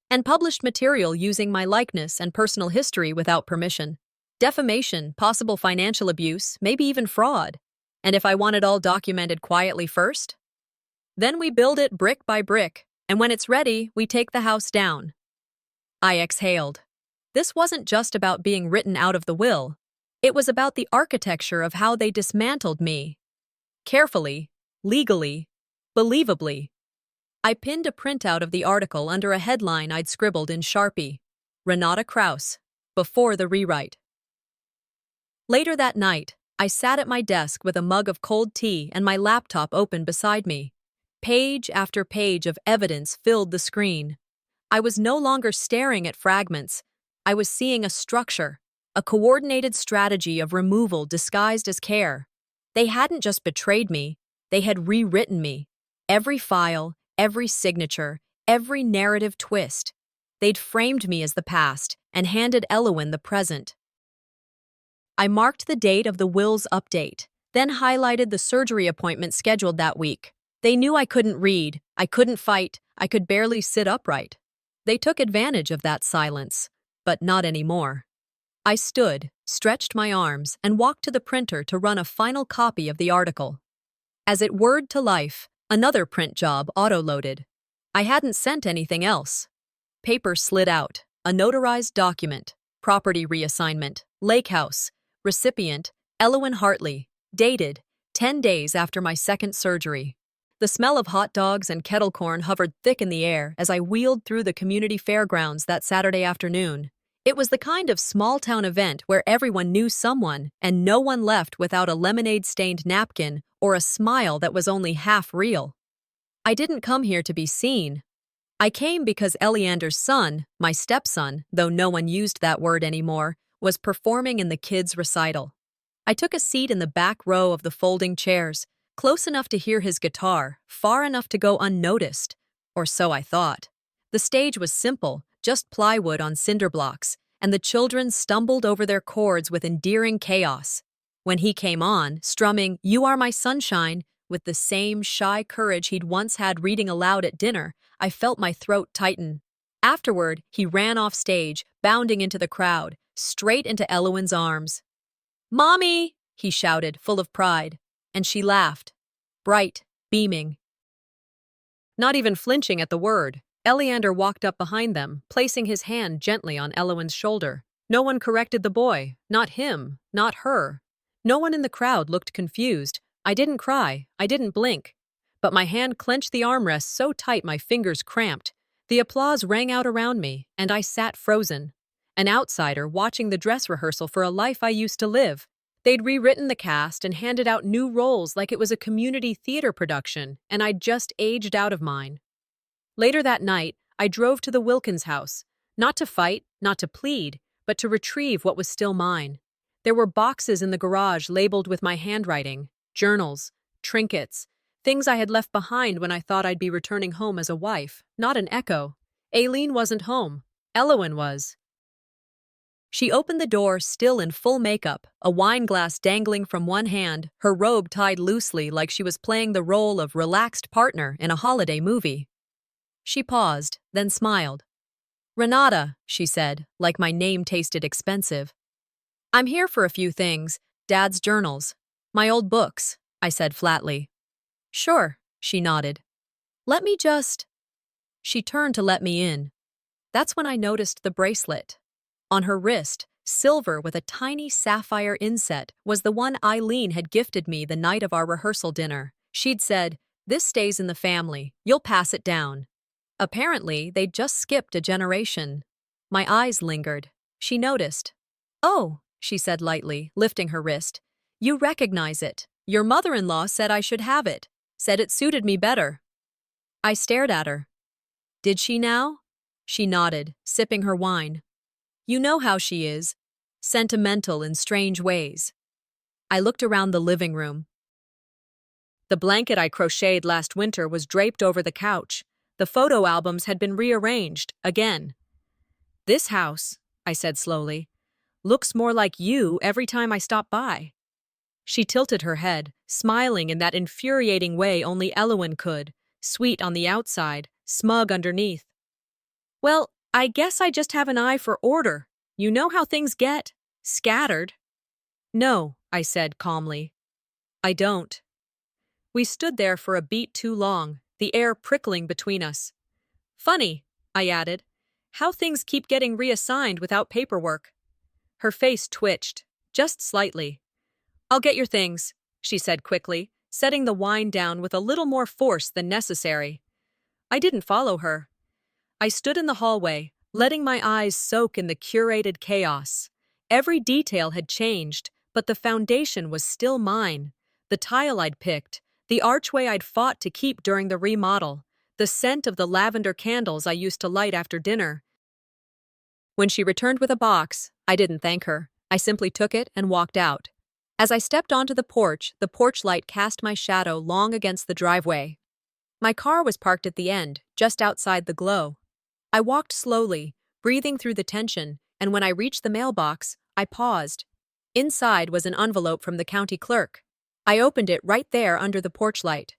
"And published material using my likeness and personal history without permission. Defamation, possible financial abuse, maybe even fraud. And if I want it all documented quietly first? Then we build it brick by brick, and when it's ready, we take the house down." I exhaled. This wasn't just about being written out of the will. It was about the architecture of how they dismantled me. Carefully, legally, believably. I pinned a printout of the article under a headline I'd scribbled in Sharpie. Renata Krause, before the rewrite. Later that night, I sat at my desk with a mug of cold tea and my laptop open beside me. Page after page of evidence filled the screen. I was no longer staring at fragments. I was seeing a structure, a coordinated strategy of removal disguised as care. They hadn't just betrayed me, they had rewritten me. Every file, every signature, every narrative twist. They'd framed me as the past and handed Elowen the present. I marked the date of the will's update, then highlighted the surgery appointment scheduled that week. They knew I couldn't read, I couldn't fight, I could barely sit upright. They took advantage of that silence, but not anymore. I stood, stretched my arms, and walked to the printer to run a final copy of the article. As it whirred to life, another print job auto-loaded. I hadn't sent anything else. Paper slid out, a notarized document, property reassignment, lake house, recipient, Elowen Hartley, dated, 10 days after my second surgery. The smell of hot dogs and kettle corn hovered thick in the air as I wheeled through the community fairgrounds that Saturday afternoon. It was the kind of small-town event where everyone knew someone and no one left without a lemonade-stained napkin or a smile that was only half real. I didn't come here to be seen. I came because Eleander's son, my stepson, though no one used that word anymore, was performing in the kids' recital. I took a seat in the back row of the folding chairs, close enough to hear his guitar, far enough to go unnoticed, or so I thought. The stage was simple, just plywood on cinder blocks, and the children stumbled over their chords with endearing chaos. When he came on, strumming "You Are My Sunshine," with the same shy courage he'd once had reading aloud at dinner, I felt my throat tighten. Afterward, he ran off stage, bounding into the crowd, straight into Elowen's arms. "Mommy!" he shouted, full of pride. And she laughed, bright, beaming. Not even flinching at the word, Eleander walked up behind them, placing his hand gently on Elowen's shoulder. No one corrected the boy, not him, not her. No one in the crowd looked confused. I didn't cry, I didn't blink. But my hand clenched the armrest so tight my fingers cramped. The applause rang out around me, and I sat frozen. An outsider watching the dress rehearsal for a life I used to live. They'd rewritten the cast and handed out new roles like it was a community theater production, and I'd just aged out of mine. Later that night, I drove to the Wilkins house, not to fight, not to plead, but to retrieve what was still mine. There were boxes in the garage labeled with my handwriting, journals, trinkets, things I had left behind when I thought I'd be returning home as a wife, not an echo. Aileen wasn't home. Elowen was. She opened the door still in full makeup, a wine glass dangling from one hand, her robe tied loosely like she was playing the role of relaxed partner in a holiday movie. She paused, then smiled. "Renata," she said, like my name tasted expensive. "I'm here for a few things, Dad's journals. My old books," I said flatly. "Sure," she nodded. "Let me just—" She turned to let me in. That's when I noticed the bracelet. On her wrist, silver with a tiny sapphire inset, was the one Eileen had gifted me the night of our rehearsal dinner. She'd said, "This stays in the family. You'll pass it down." Apparently, they'd just skipped a generation. My eyes lingered. She noticed. "Oh," she said lightly, lifting her wrist. "You recognize it. Your mother-in-law said I should have it. Said it suited me better." I stared at her. "Did she now?" She nodded, sipping her wine. "You know how she is. Sentimental in strange ways." I looked around the living room. The blanket I crocheted last winter was draped over the couch. The photo albums had been rearranged, again. "This house," I said slowly, "looks more like you every time I stop by." She tilted her head, smiling in that infuriating way only Elowen could, sweet on the outside, smug underneath. "Well, I guess I just have an eye for order. You know how things get. Scattered." "No," I said calmly. "I don't." We stood there for a beat too long, the air prickling between us. "Funny," I added, "how things keep getting reassigned without paperwork." Her face twitched, just slightly. "I'll get your things," she said quickly, setting the wine down with a little more force than necessary. I didn't follow her. I stood in the hallway, letting my eyes soak in the curated chaos. Every detail had changed, but the foundation was still mine. The tile I'd picked, the archway I'd fought to keep during the remodel, the scent of the lavender candles I used to light after dinner. When she returned with a box, I didn't thank her. I simply took it and walked out. As I stepped onto the porch light cast my shadow long against the driveway. My car was parked at the end, just outside the glow. I walked slowly, breathing through the tension, and when I reached the mailbox, I paused. Inside was an envelope from the county clerk. I opened it right there under the porch light.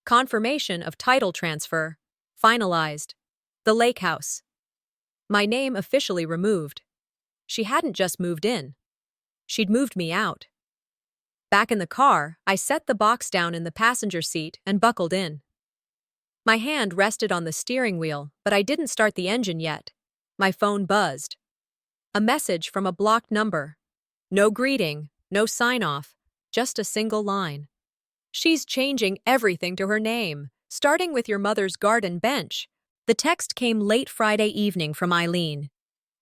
Confirmation of title transfer. Finalized. The Lake House. My name officially removed. She hadn't just moved in. She'd moved me out. Back in the car, I set the box down in the passenger seat and buckled in. My hand rested on the steering wheel, but I didn't start the engine yet. My phone buzzed. A message from a blocked number. No greeting, no sign-off, just a single line. "She's changing everything to her name, starting with your mother's garden bench." The text came late Friday evening from Eileen.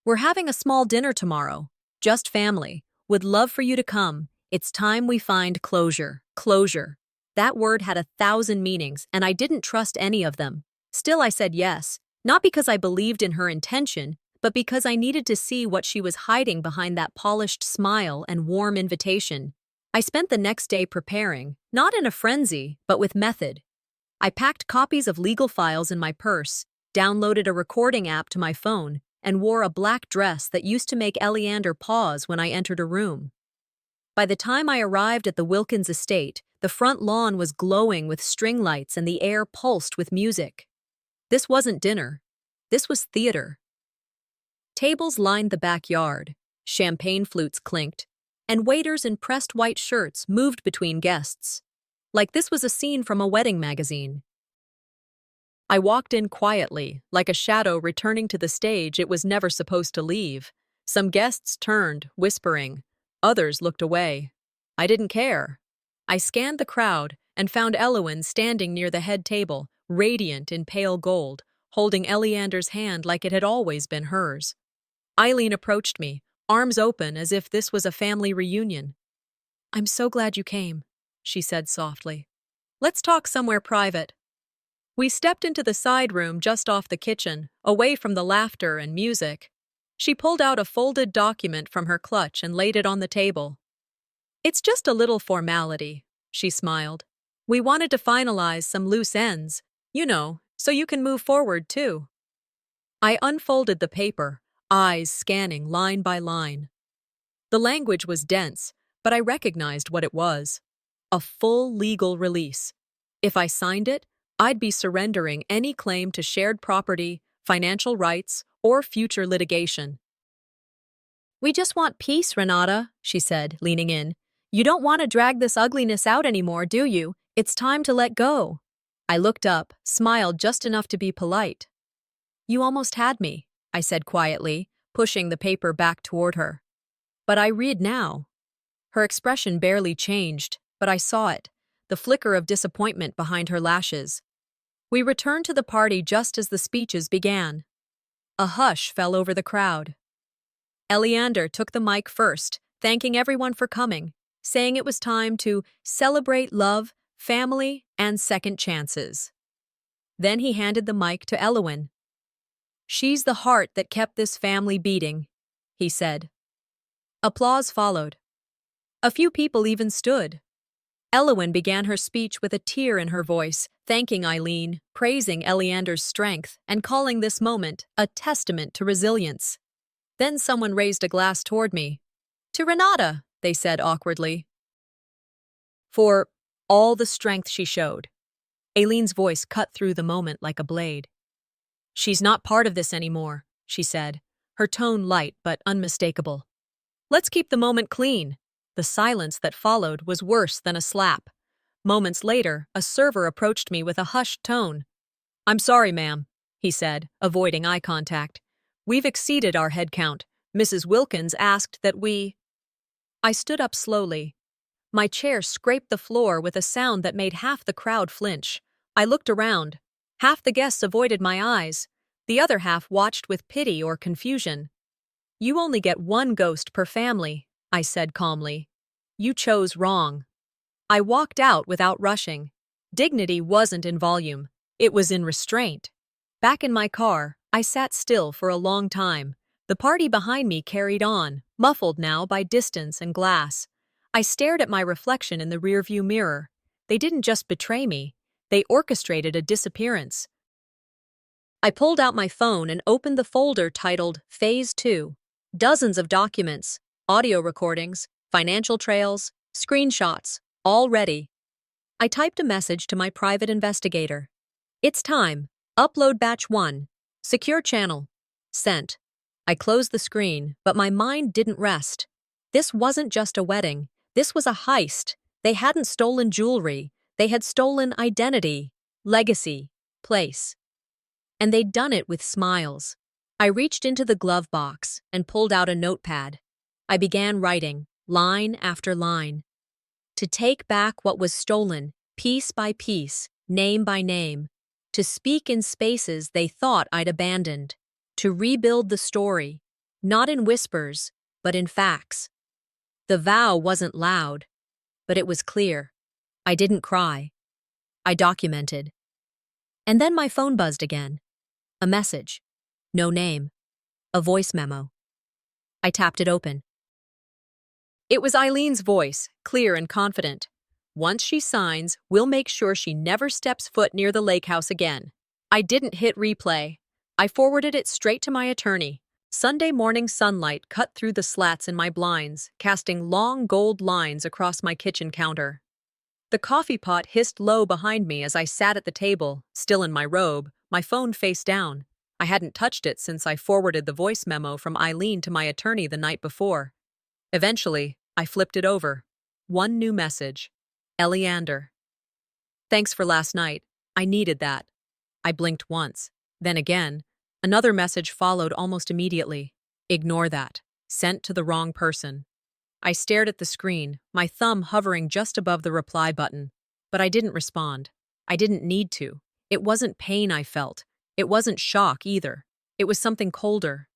"We're having a small dinner tomorrow. Just family. Would love for you to come. It's time we find closure." Closure. That word had 1,000 meanings, and I didn't trust any of them. Still, I said yes, not because I believed in her intention, but because I needed to see what she was hiding behind that polished smile and warm invitation. I spent the next day preparing, not in a frenzy, but with method. I packed copies of legal files in my purse, downloaded a recording app to my phone, and wore a black dress that used to make Eleander pause when I entered a room. By the time I arrived at the Wilkins estate, the front lawn was glowing with string lights and the air pulsed with music. This wasn't dinner. This was theater. Tables lined the backyard, champagne flutes clinked, and waiters in pressed white shirts moved between guests, like this was a scene from a wedding magazine. I walked in quietly, like a shadow returning to the stage it was never supposed to leave. Some guests turned, whispering. Others looked away. I didn't care. I scanned the crowd and found Elowen standing near the head table, radiant in pale gold, holding Eleander's hand like it had always been hers. Eileen approached me, arms open as if this was a family reunion. "I'm so glad you came," she said softly. "Let's talk somewhere private." We stepped into the side room just off the kitchen, away from the laughter and music. She pulled out a folded document from her clutch and laid it on the table. "It's just a little formality," she smiled. "We wanted to finalize some loose ends, so you can move forward too." I unfolded the paper, eyes scanning line by line. The language was dense, but I recognized what it was. A full legal release. If I signed it, I'd be surrendering any claim to shared property, financial rights, or future litigation. "We just want peace, Renata," she said, leaning in. "You don't want to drag this ugliness out anymore, do you? It's time to let go." I looked up, smiled just enough to be polite. "You almost had me," I said quietly, pushing the paper back toward her. "But I read now." Her expression barely changed, but I saw it, the flicker of disappointment behind her lashes. We returned to the party just as the speeches began. A hush fell over the crowd. Eleander took the mic first, thanking everyone for coming, saying it was time to celebrate love, family, and second chances. Then he handed the mic to Elowin. "She's the heart that kept this family beating," he said. Applause followed. A few people even stood. Elowin began her speech with a tear in her voice, thanking Eileen, praising Eleander's strength, and calling this moment a testament to resilience. Then someone raised a glass toward me. "To Renata," they said awkwardly. "For all the strength she showed." Aileen's voice cut through the moment like a blade. "She's not part of this anymore," she said, her tone light but unmistakable. "Let's keep the moment clean." The silence that followed was worse than a slap. Moments later, a server approached me with a hushed tone. "I'm sorry, ma'am," he said, avoiding eye contact. "We've exceeded our head count. Mrs. Wilkins asked that we—" I stood up slowly. My chair scraped the floor with a sound that made half the crowd flinch. I looked around. Half the guests avoided my eyes. The other half watched with pity or confusion. "You only get one ghost per family," I said calmly. "You chose wrong." I walked out without rushing. Dignity wasn't in volume. It was in restraint. Back in my car, I sat still for a long time. The party behind me carried on, muffled now by distance and glass. I stared at my reflection in the rearview mirror. They didn't just betray me. They orchestrated a disappearance. I pulled out my phone and opened the folder titled Phase 2. Dozens of documents, audio recordings, financial trails, screenshots, all ready. I typed a message to my private investigator. "It's time. Upload batch 1. Secure channel." Sent. I closed the screen, but my mind didn't rest. This wasn't just a wedding. This was a heist. They hadn't stolen jewelry. They had stolen identity, legacy, place. And they'd done it with smiles. I reached into the glove box and pulled out a notepad. I began writing, line after line. To take back what was stolen, piece by piece, name by name. To speak in spaces they thought I'd abandoned. To rebuild the story, not in whispers, but in facts. The vow wasn't loud, but it was clear. I didn't cry. I documented. And then my phone buzzed again. A message. No name. A voice memo. I tapped it open. It was Eileen's voice, clear and confident. "Once she signs, we'll make sure she never steps foot near the lake house again." I didn't hit replay. I forwarded it straight to my attorney. Sunday morning sunlight cut through the slats in my blinds, casting long gold lines across my kitchen counter. The coffee pot hissed low behind me as I sat at the table, still in my robe, my phone face down. I hadn't touched it since I forwarded the voice memo from Eileen to my attorney the night before. Eventually, I flipped it over. One new message. Eleander. "Thanks for last night. I needed that." I blinked once. Then again. Another message followed almost immediately. "Ignore that. Sent to the wrong person." I stared at the screen, my thumb hovering just above the reply button. But I didn't respond. I didn't need to. It wasn't pain I felt. It wasn't shock either. It was something colder,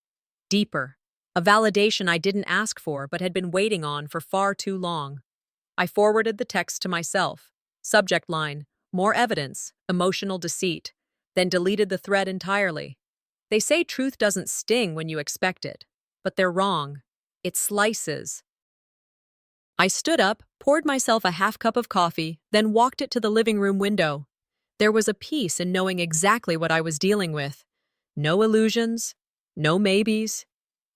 deeper. A validation I didn't ask for but had been waiting on for far too long. I forwarded the text to myself. Subject line, "More evidence, emotional deceit," then deleted the thread entirely. They say truth doesn't sting when you expect it, but they're wrong. It slices. I stood up, poured myself a half cup of coffee, then walked it to the living room window. There was a peace in knowing exactly what I was dealing with. No illusions, no maybes,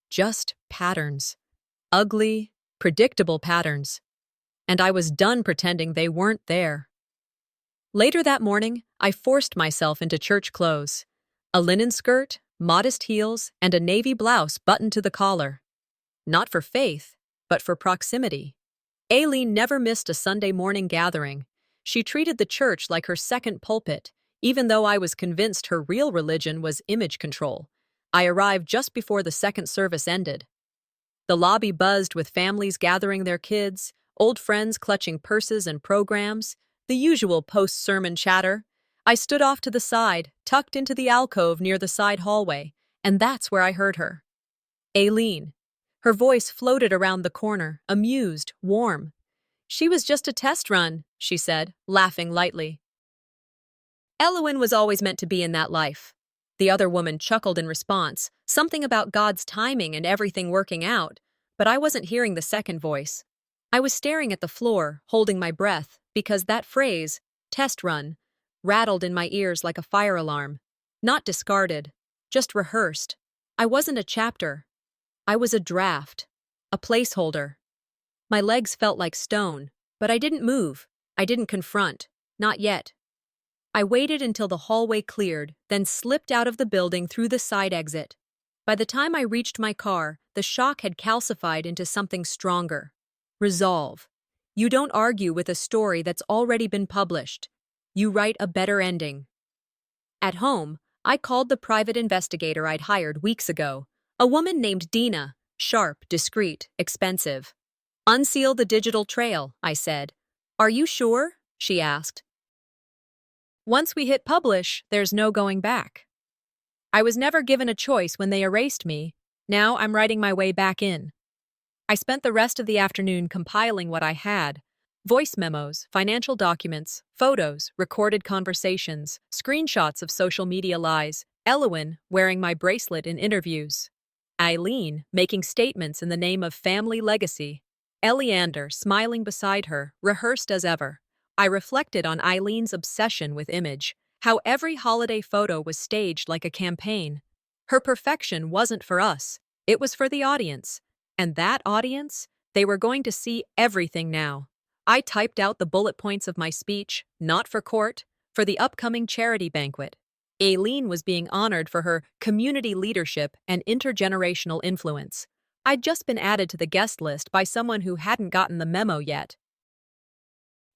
just patterns. Ugly, predictable patterns. And I was done pretending they weren't there. Later that morning, I forced myself into church clothes. A linen skirt, modest heels, and a navy blouse buttoned to the collar. Not for faith, but for proximity. Aileen never missed a Sunday morning gathering. She treated the church like her second pulpit, even though I was convinced her real religion was image control. I arrived just before the second service ended. The lobby buzzed with families gathering their kids, old friends clutching purses and programs, the usual post-sermon chatter. I stood off to the side, tucked into the alcove near the side hallway, and that's where I heard her. Aileen. Her voice floated around the corner, amused, warm. She was just a test run, she said, laughing lightly. Elowyn was always meant to be in that life. The other woman chuckled in response, something about God's timing and everything working out, but I wasn't hearing the second voice. I was staring at the floor, holding my breath, because that phrase, test run, rattled in my ears like a fire alarm. Not discarded, just rehearsed. I wasn't a chapter. I was a draft, a placeholder. My legs felt like stone, but I didn't move. I didn't confront. Not yet. I waited until the hallway cleared, then slipped out of the building through the side exit. By the time I reached my car, the shock had calcified into something stronger. Resolve. You don't argue with a story that's already been published. You write a better ending. At home, I called the private investigator I'd hired weeks ago, a woman named Dina, sharp, discreet, expensive. Unseal the digital trail, I said. Are you sure? She asked. Once we hit publish, there's no going back. I was never given a choice when they erased me. Now I'm writing my way back in. I spent the rest of the afternoon compiling what I had. Voice memos, financial documents, photos, recorded conversations, screenshots of social media lies, Elowyn wearing my bracelet in interviews, Eileen making statements in the name of family legacy, Eleander smiling beside her, rehearsed as ever. I reflected on Eileen's obsession with image, how every holiday photo was staged like a campaign. Her perfection wasn't for us, it was for the audience. And that audience, they were going to see everything now. I typed out the bullet points of my speech, not for court, for the upcoming charity banquet. Aileen was being honored for her community leadership and intergenerational influence. I'd just been added to the guest list by someone who hadn't gotten the memo yet.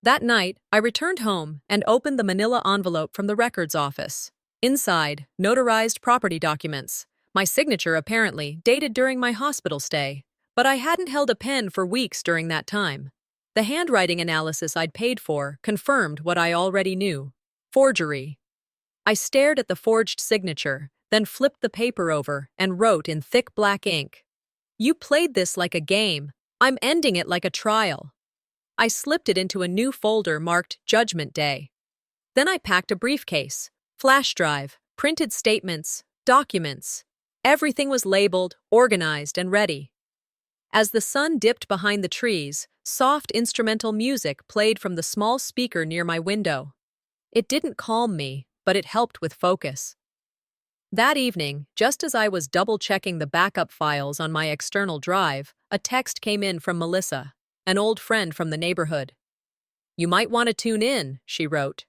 That night, I returned home and opened the manila envelope from the records office. Inside, notarized property documents. My signature, apparently, dated during my hospital stay. But I hadn't held a pen for weeks during that time. The handwriting analysis I'd paid for confirmed what I already knew. Forgery. I stared at the forged signature, then flipped the paper over and wrote in thick black ink. You played this like a game. I'm ending it like a trial. I slipped it into a new folder marked Judgment Day. Then I packed a briefcase, flash drive, printed statements, documents. Everything was labeled, organized, and ready. As the sun dipped behind the trees, soft instrumental music played from the small speaker near my window. It didn't calm me, but it helped with focus. That evening, just as I was double-checking the backup files on my external drive, a text came in from Melissa, an old friend from the neighborhood. You might want to tune in, she wrote.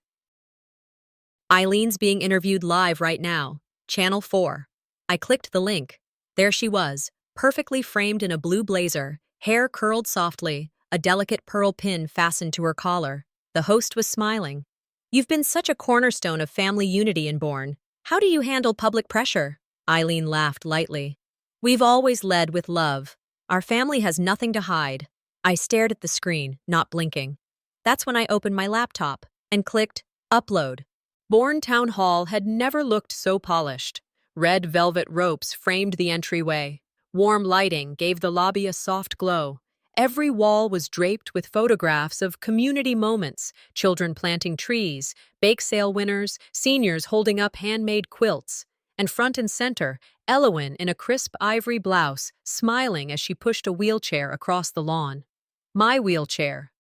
Eileen's being interviewed live right now, Channel 4. I clicked the link. There she was, perfectly framed in a blue blazer, hair curled softly, a delicate pearl pin fastened to her collar. The host was smiling. You've been such a cornerstone of family unity in Bourne. How do you handle public pressure? Eileen laughed lightly. We've always led with love. Our family has nothing to hide. I stared at the screen, not blinking. That's when I opened my laptop and clicked Upload. Bourne Town Hall had never looked so polished. Red velvet ropes framed the entryway. Warm lighting gave the lobby a soft glow. Every wall was draped with photographs of community moments, children planting trees, bake sale winners, seniors holding up handmade quilts. And front and center, Elowyn in a crisp ivory blouse, smiling as she pushed a wheelchair across the lawn. My wheelchair.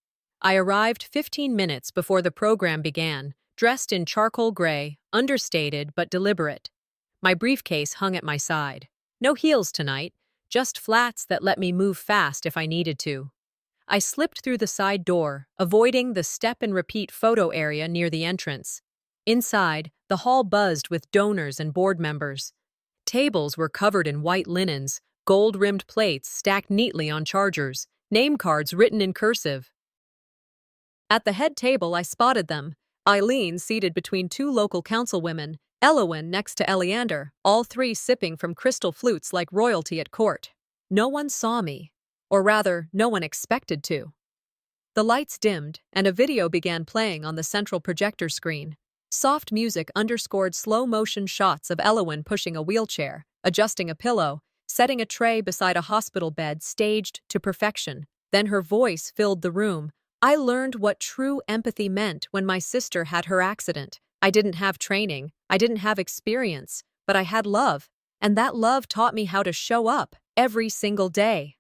I arrived 15 minutes before the program began, dressed in charcoal gray, understated but deliberate. My briefcase hung at my side. No heels tonight, just flats that let me move fast if I needed to. I slipped through the side door, avoiding the step-and-repeat photo area near the entrance. Inside, the hall buzzed with donors and board members. Tables were covered in white linens, gold-rimmed plates stacked neatly on chargers, name cards written in cursive. At the head table, I spotted them. Eileen seated between two local councilwomen, Elowyn next to Eleander, all three sipping from crystal flutes like royalty at court. No one saw me, or rather, no one expected to. The lights dimmed, and a video began playing on the central projector screen. Soft music underscored slow-motion shots of Elowen pushing a wheelchair, adjusting a pillow, setting a tray beside a hospital bed staged to perfection. Then her voice filled the room. I learned what true empathy meant when my sister had her accident. I didn't have training, I didn't have experience, but I had love, and that love taught me how to show up every single day.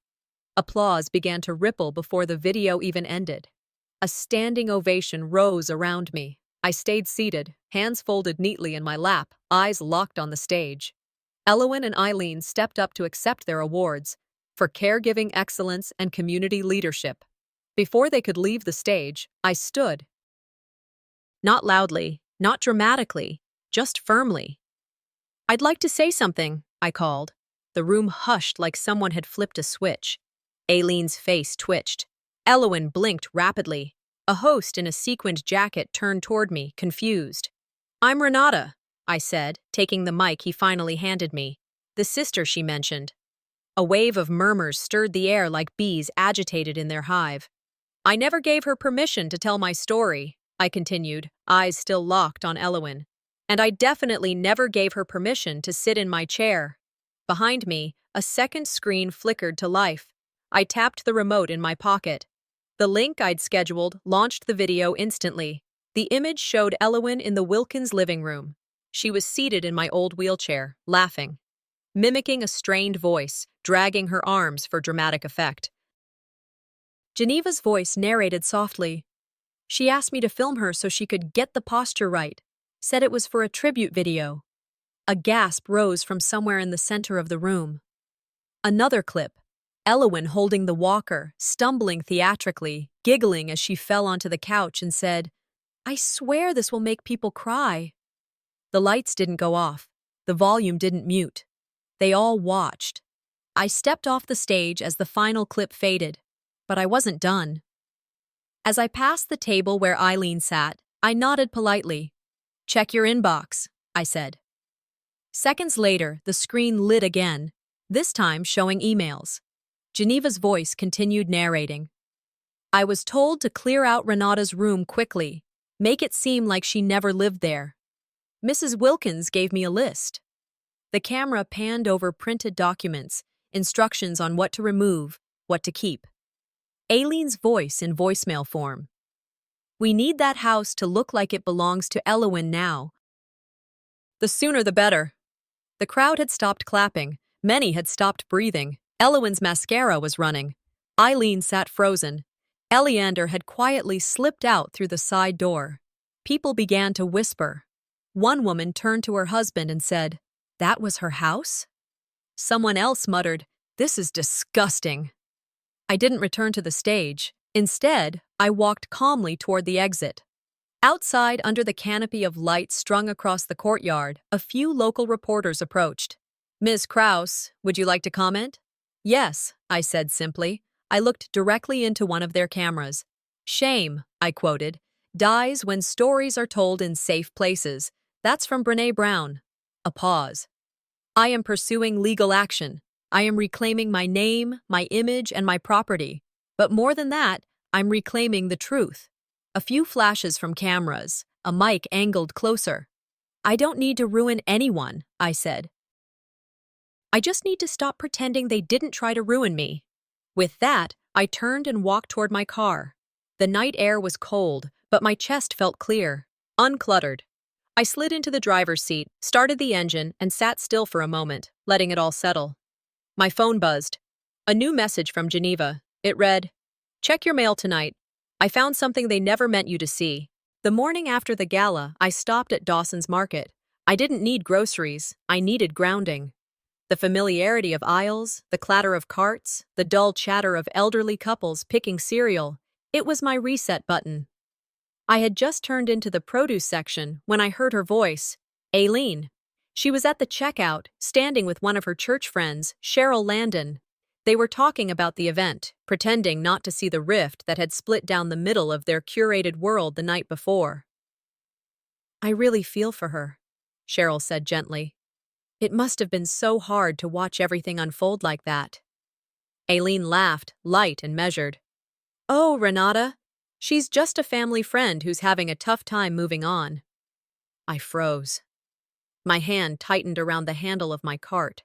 Applause began to ripple before the video even ended. A standing ovation rose around me. I stayed seated, hands folded neatly in my lap, eyes locked on the stage. Elowen and Eileen stepped up to accept their awards for caregiving excellence and community leadership. Before they could leave the stage, I stood. Not loudly, not dramatically, just firmly. "I'd like to say something," I called. The room hushed like someone had flipped a switch. Aileen's face twitched. Elowen blinked rapidly. A host in a sequined jacket turned toward me, confused. "I'm Renata," I said, taking the mic he finally handed me. "The sister she mentioned." A wave of murmurs stirred the air like bees agitated in their hive. "I never gave her permission to tell my story," I continued, eyes still locked on Elowen. "And I definitely never gave her permission to sit in my chair." Behind me, a second screen flickered to life. I tapped the remote in my pocket. The link I'd scheduled launched the video instantly. The image showed Elowen in the Wilkins living room. She was seated in my old wheelchair, laughing, mimicking a strained voice, dragging her arms for dramatic effect. Geneva's voice narrated softly. She asked me to film her so she could get the posture right, said it was for a tribute video. A gasp rose from somewhere in the center of the room. Another clip. Elowen holding the walker, stumbling theatrically, giggling as she fell onto the couch and said, "I swear this will make people cry." The lights didn't go off. The volume didn't mute. They all watched. I stepped off the stage as the final clip faded, but I wasn't done. As I passed the table where Eileen sat, I nodded politely. "Check your inbox," I said. Seconds later, the screen lit again, this time showing emails. Geneva's voice continued narrating. "I was told to clear out Renata's room quickly, make it seem like she never lived there. Mrs. Wilkins gave me a list." The camera panned over printed documents, instructions on what to remove, what to keep. Aileen's voice in voicemail form. "We need that house to look like it belongs to Elowen now. The sooner the better." The crowd had stopped clapping. Many had stopped breathing. Elowen's mascara was running. Eileen sat frozen. Eleander had quietly slipped out through the side door. People began to whisper. One woman turned to her husband and said, "That was her house?" Someone else muttered, "This is disgusting." I didn't return to the stage. Instead, I walked calmly toward the exit. Outside, under the canopy of light strung across the courtyard, a few local reporters approached. "Ms. Krause, would you like to comment?" "Yes," I said simply. I looked directly into one of their cameras. "Shame," I quoted, "dies when stories are told in safe places." That's from Brené Brown. A pause. "I am pursuing legal action. I am reclaiming my name, my image, and my property. But more than that, I'm reclaiming the truth." A few flashes from cameras, a mic angled closer. "I don't need to ruin anyone," I said. "I just need to stop pretending they didn't try to ruin me." With that, I turned and walked toward my car. The night air was cold, but my chest felt clear, uncluttered. I slid into the driver's seat, started the engine, and sat still for a moment, letting it all settle. My phone buzzed. A new message from Geneva. It read, "Check your mail tonight. I found something they never meant you to see." The morning after the gala, I stopped at Dawson's Market. I didn't need groceries. I needed grounding. The familiarity of aisles, the clatter of carts, the dull chatter of elderly couples picking cereal. It was my reset button. I had just turned into the produce section when I heard her voice, Aileen. She was at the checkout, standing with one of her church friends, Cheryl Landon. They were talking about the event, pretending not to see the rift that had split down the middle of their curated world the night before. "I really feel for her," Cheryl said gently. "It must have been so hard to watch everything unfold like that." Aileen laughed, light and measured. "Oh, Renata, she's just a family friend who's having a tough time moving on." I froze. My hand tightened around the handle of my cart.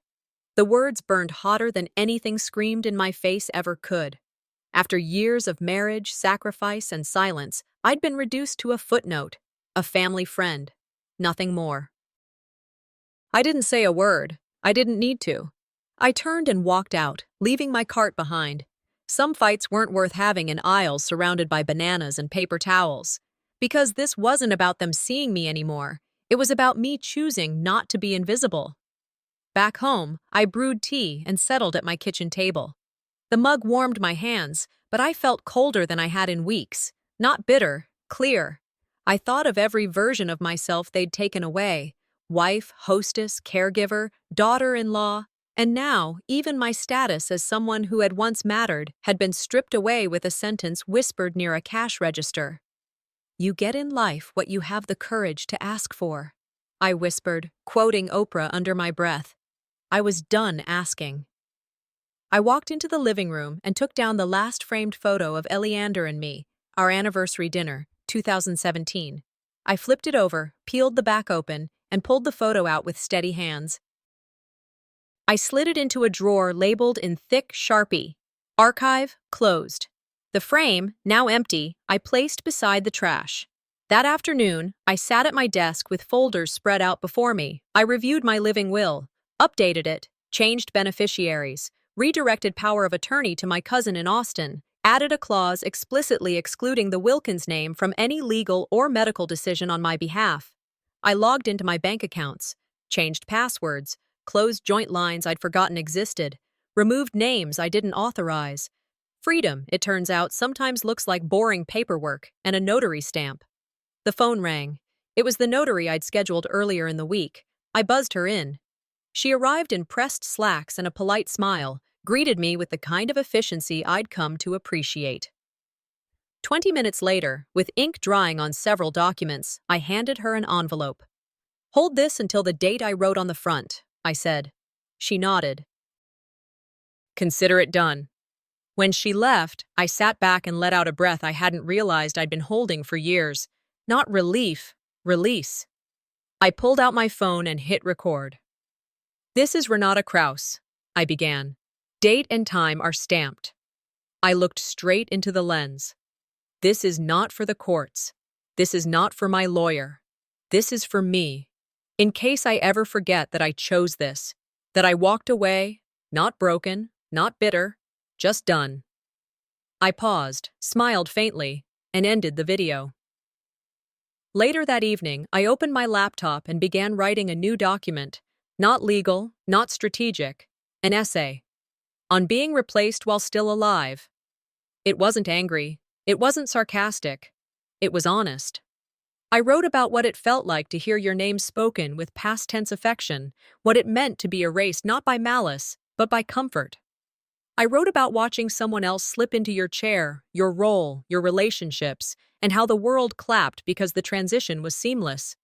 The words burned hotter than anything screamed in my face ever could. After years of marriage, sacrifice, and silence, I'd been reduced to a footnote, a family friend, nothing more. I didn't say a word. I didn't need to. I turned and walked out, leaving my cart behind. Some fights weren't worth having in aisles surrounded by bananas and paper towels. Because this wasn't about them seeing me anymore. It was about me choosing not to be invisible. Back home, I brewed tea and settled at my kitchen table. The mug warmed my hands, but I felt colder than I had in weeks. Not bitter, clear. I thought of every version of myself they'd taken away. Wife, hostess, caregiver, daughter-in-law, and now, even my status as someone who had once mattered had been stripped away with a sentence whispered near a cash register. "You get in life what you have the courage to ask for," I whispered, quoting Oprah under my breath. I was done asking. I walked into the living room and took down the last framed photo of Eleander and me, our anniversary dinner, 2017. I flipped it over, peeled the back open, and pulled the photo out with steady hands. I slid it into a drawer labeled in thick Sharpie, "Archive closed." The frame, now empty, I placed beside the trash. That afternoon, I sat at my desk with folders spread out before me. I reviewed my living will, updated it, changed beneficiaries, redirected power of attorney to my cousin in Austin, added a clause explicitly excluding the Wilkins name from any legal or medical decision on my behalf. I logged into my bank accounts, changed passwords, closed joint lines I'd forgotten existed, removed names I didn't authorize. Freedom, it turns out, sometimes looks like boring paperwork and a notary stamp. The phone rang. It was the notary I'd scheduled earlier in the week. I buzzed her in. She arrived in pressed slacks and a polite smile, greeted me with the kind of efficiency I'd come to appreciate. 20 minutes later, with ink drying on several documents, I handed her an envelope. "Hold this until the date I wrote on the front," I said. She nodded. "Consider it done." When she left, I sat back and let out a breath I hadn't realized I'd been holding for years. Not relief, release. I pulled out my phone and hit record. "This is Renata Krause," I began. Date and time are stamped. I looked straight into the lens. "This is not for the courts. This is not for my lawyer. This is for me. In case I ever forget that I chose this, that I walked away, not broken, not bitter, just done." I paused, smiled faintly, and ended the video. Later that evening, I opened my laptop and began writing a new document, not legal, not strategic, an essay on being replaced while still alive. It wasn't angry. It wasn't sarcastic. It was honest. I wrote about what it felt like to hear your name spoken with past tense affection, what it meant to be erased not by malice, but by comfort. I wrote about watching someone else slip into your chair, your role, your relationships, and how the world clapped because the transition was seamless.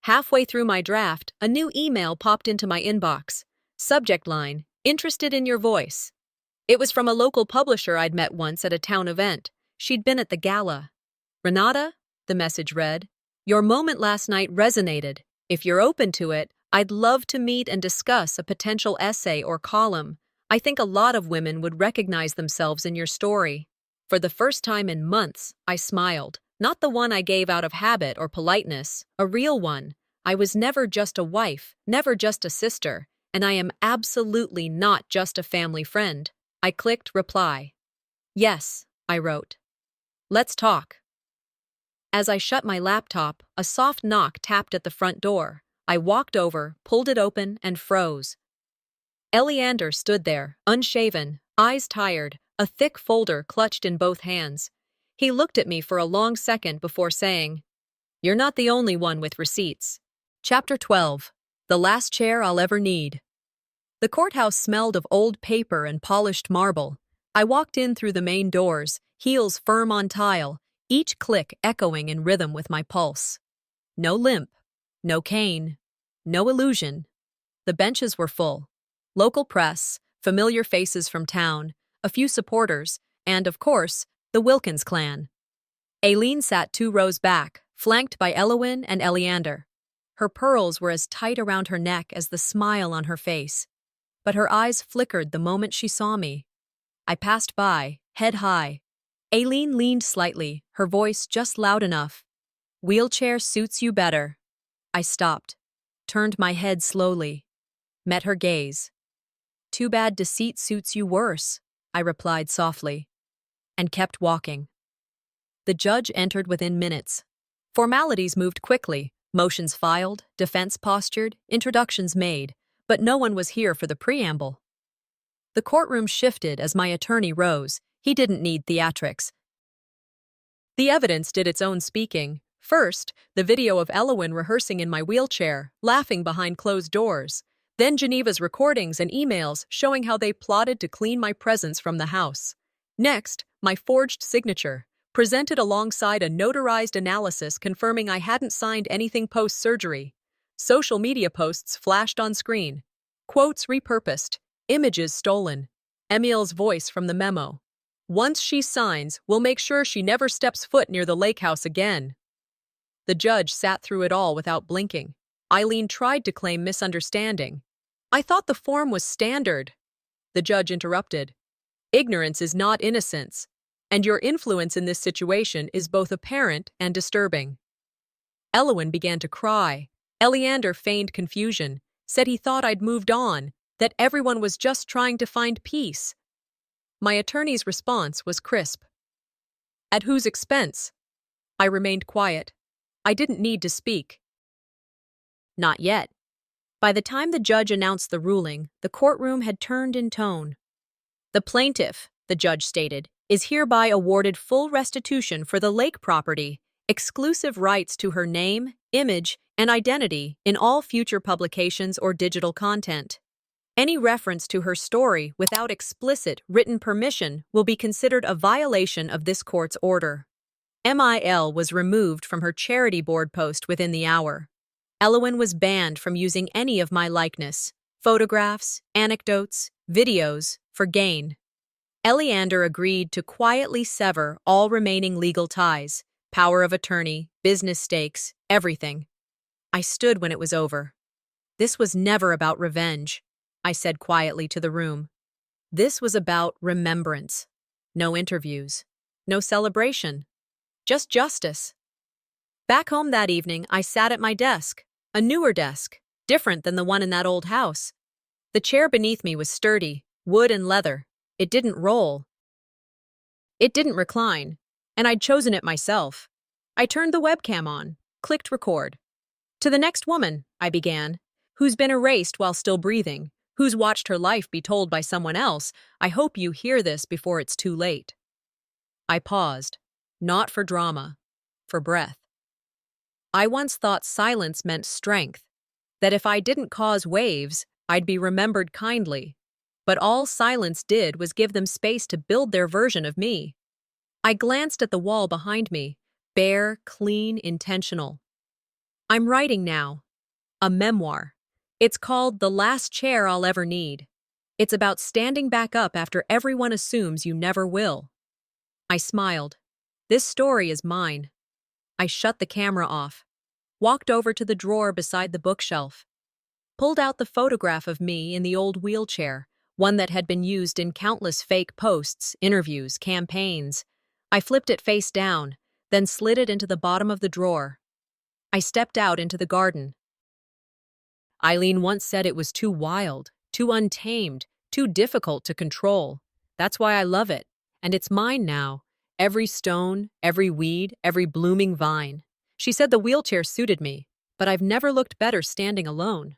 Halfway through my draft, a new email popped into my inbox. Subject line, "Interested in your voice." It was from a local publisher I'd met once at a town event. She'd been at the gala. "Renata," the message read, "your moment last night resonated. If you're open to it, I'd love to meet and discuss a potential essay or column. I think a lot of women would recognize themselves in your story." For the first time in months, I smiled. Not the one I gave out of habit or politeness, a real one. I was never just a wife, never just a sister, and I am absolutely not just a family friend. I clicked reply. "Yes," I wrote. "Let's talk." As I shut my laptop, a soft knock tapped at the front door. I walked over, pulled it open, and froze. Eleander stood there, unshaven, eyes tired, a thick folder clutched in both hands. He looked at me for a long second before saying, "You're not the only one with receipts." Chapter 12. The Last Chair I'll Ever Need. The courthouse smelled of old paper and polished marble. I walked in through the main doors, heels firm on tile, each click echoing in rhythm with my pulse. No limp, no cane, no illusion. The benches were full. Local press, familiar faces from town, a few supporters, and, of course, the Wilkins clan. Aileen sat 2 rows back, flanked by Elowin and Eleander. Her pearls were as tight around her neck as the smile on her face, but her eyes flickered the moment she saw me. I passed by, head high. Aileen leaned slightly, her voice just loud enough. "Wheelchair suits you better." I stopped, turned my head slowly, met her gaze. "Too bad deceit suits you worse," I replied softly, and kept walking. The judge entered within minutes. Formalities moved quickly, motions filed, defense postured, introductions made, but no one was here for the preamble. The courtroom shifted as my attorney rose. He didn't need theatrics. The evidence did its own speaking. First, the video of Elowin rehearsing in my wheelchair, laughing behind closed doors. Then Geneva's recordings and emails showing how they plotted to clean my presence from the house. Next, my forged signature, presented alongside a notarized analysis confirming I hadn't signed anything post-surgery. Social media posts flashed on screen. Quotes repurposed. Images stolen. Emile's voice from the memo. "Once she signs, we'll make sure she never steps foot near the lake house again." The judge sat through it all without blinking. Eileen tried to claim misunderstanding. "I thought the form was standard." The judge interrupted. "Ignorance is not innocence, and your influence in this situation is both apparent and disturbing." Elowin began to cry. Eleander feigned confusion, said he thought I'd moved on, that everyone was just trying to find peace. My attorney's response was crisp. "At whose expense?" I remained quiet. I didn't need to speak. Not yet. By the time the judge announced the ruling, the courtroom had turned in tone. "The plaintiff," the judge stated, "is hereby awarded full restitution for the lake property, exclusive rights to her name, image, and identity in all future publications or digital content. Any reference to her story without explicit written permission will be considered a violation of this court's order." MIL was removed from her charity board post within the hour. Elowin was banned from using any of my likeness, photographs, anecdotes, videos, for gain. Eleander agreed to quietly sever all remaining legal ties, power of attorney, business stakes, everything. I stood when it was over. "This was never about revenge," I said quietly to the room. "This was about remembrance. No interviews. No celebration. Just justice." Back home that evening, I sat at my desk. A newer desk, different than the one in that old house. The chair beneath me was sturdy, wood and leather. It didn't roll. It didn't recline, and I'd chosen it myself. I turned the webcam on, clicked record. "To the next woman," I began, "who's been erased while still breathing, who's watched her life be told by someone else, I hope you hear this before it's too late." I paused, not for drama, for breath. I once thought silence meant strength, that if I didn't cause waves, I'd be remembered kindly. But all silence did was give them space to build their version of me. I glanced at the wall behind me, bare, clean, intentional. I'm writing now. A memoir. It's called The Last Chair I'll Ever Need. It's about standing back up after everyone assumes you never will. I smiled. This story is mine. I shut the camera off, walked over to the drawer beside the bookshelf, pulled out the photograph of me in the old wheelchair, one that had been used in countless fake posts, interviews, campaigns. I flipped it face down, then slid it into the bottom of the drawer. I stepped out into the garden. Eileen once said it was too wild, too untamed, too difficult to control. That's why I love it, and it's mine now. Every stone, every weed, every blooming vine. She said the wheelchair suited me, but I've never looked better standing alone.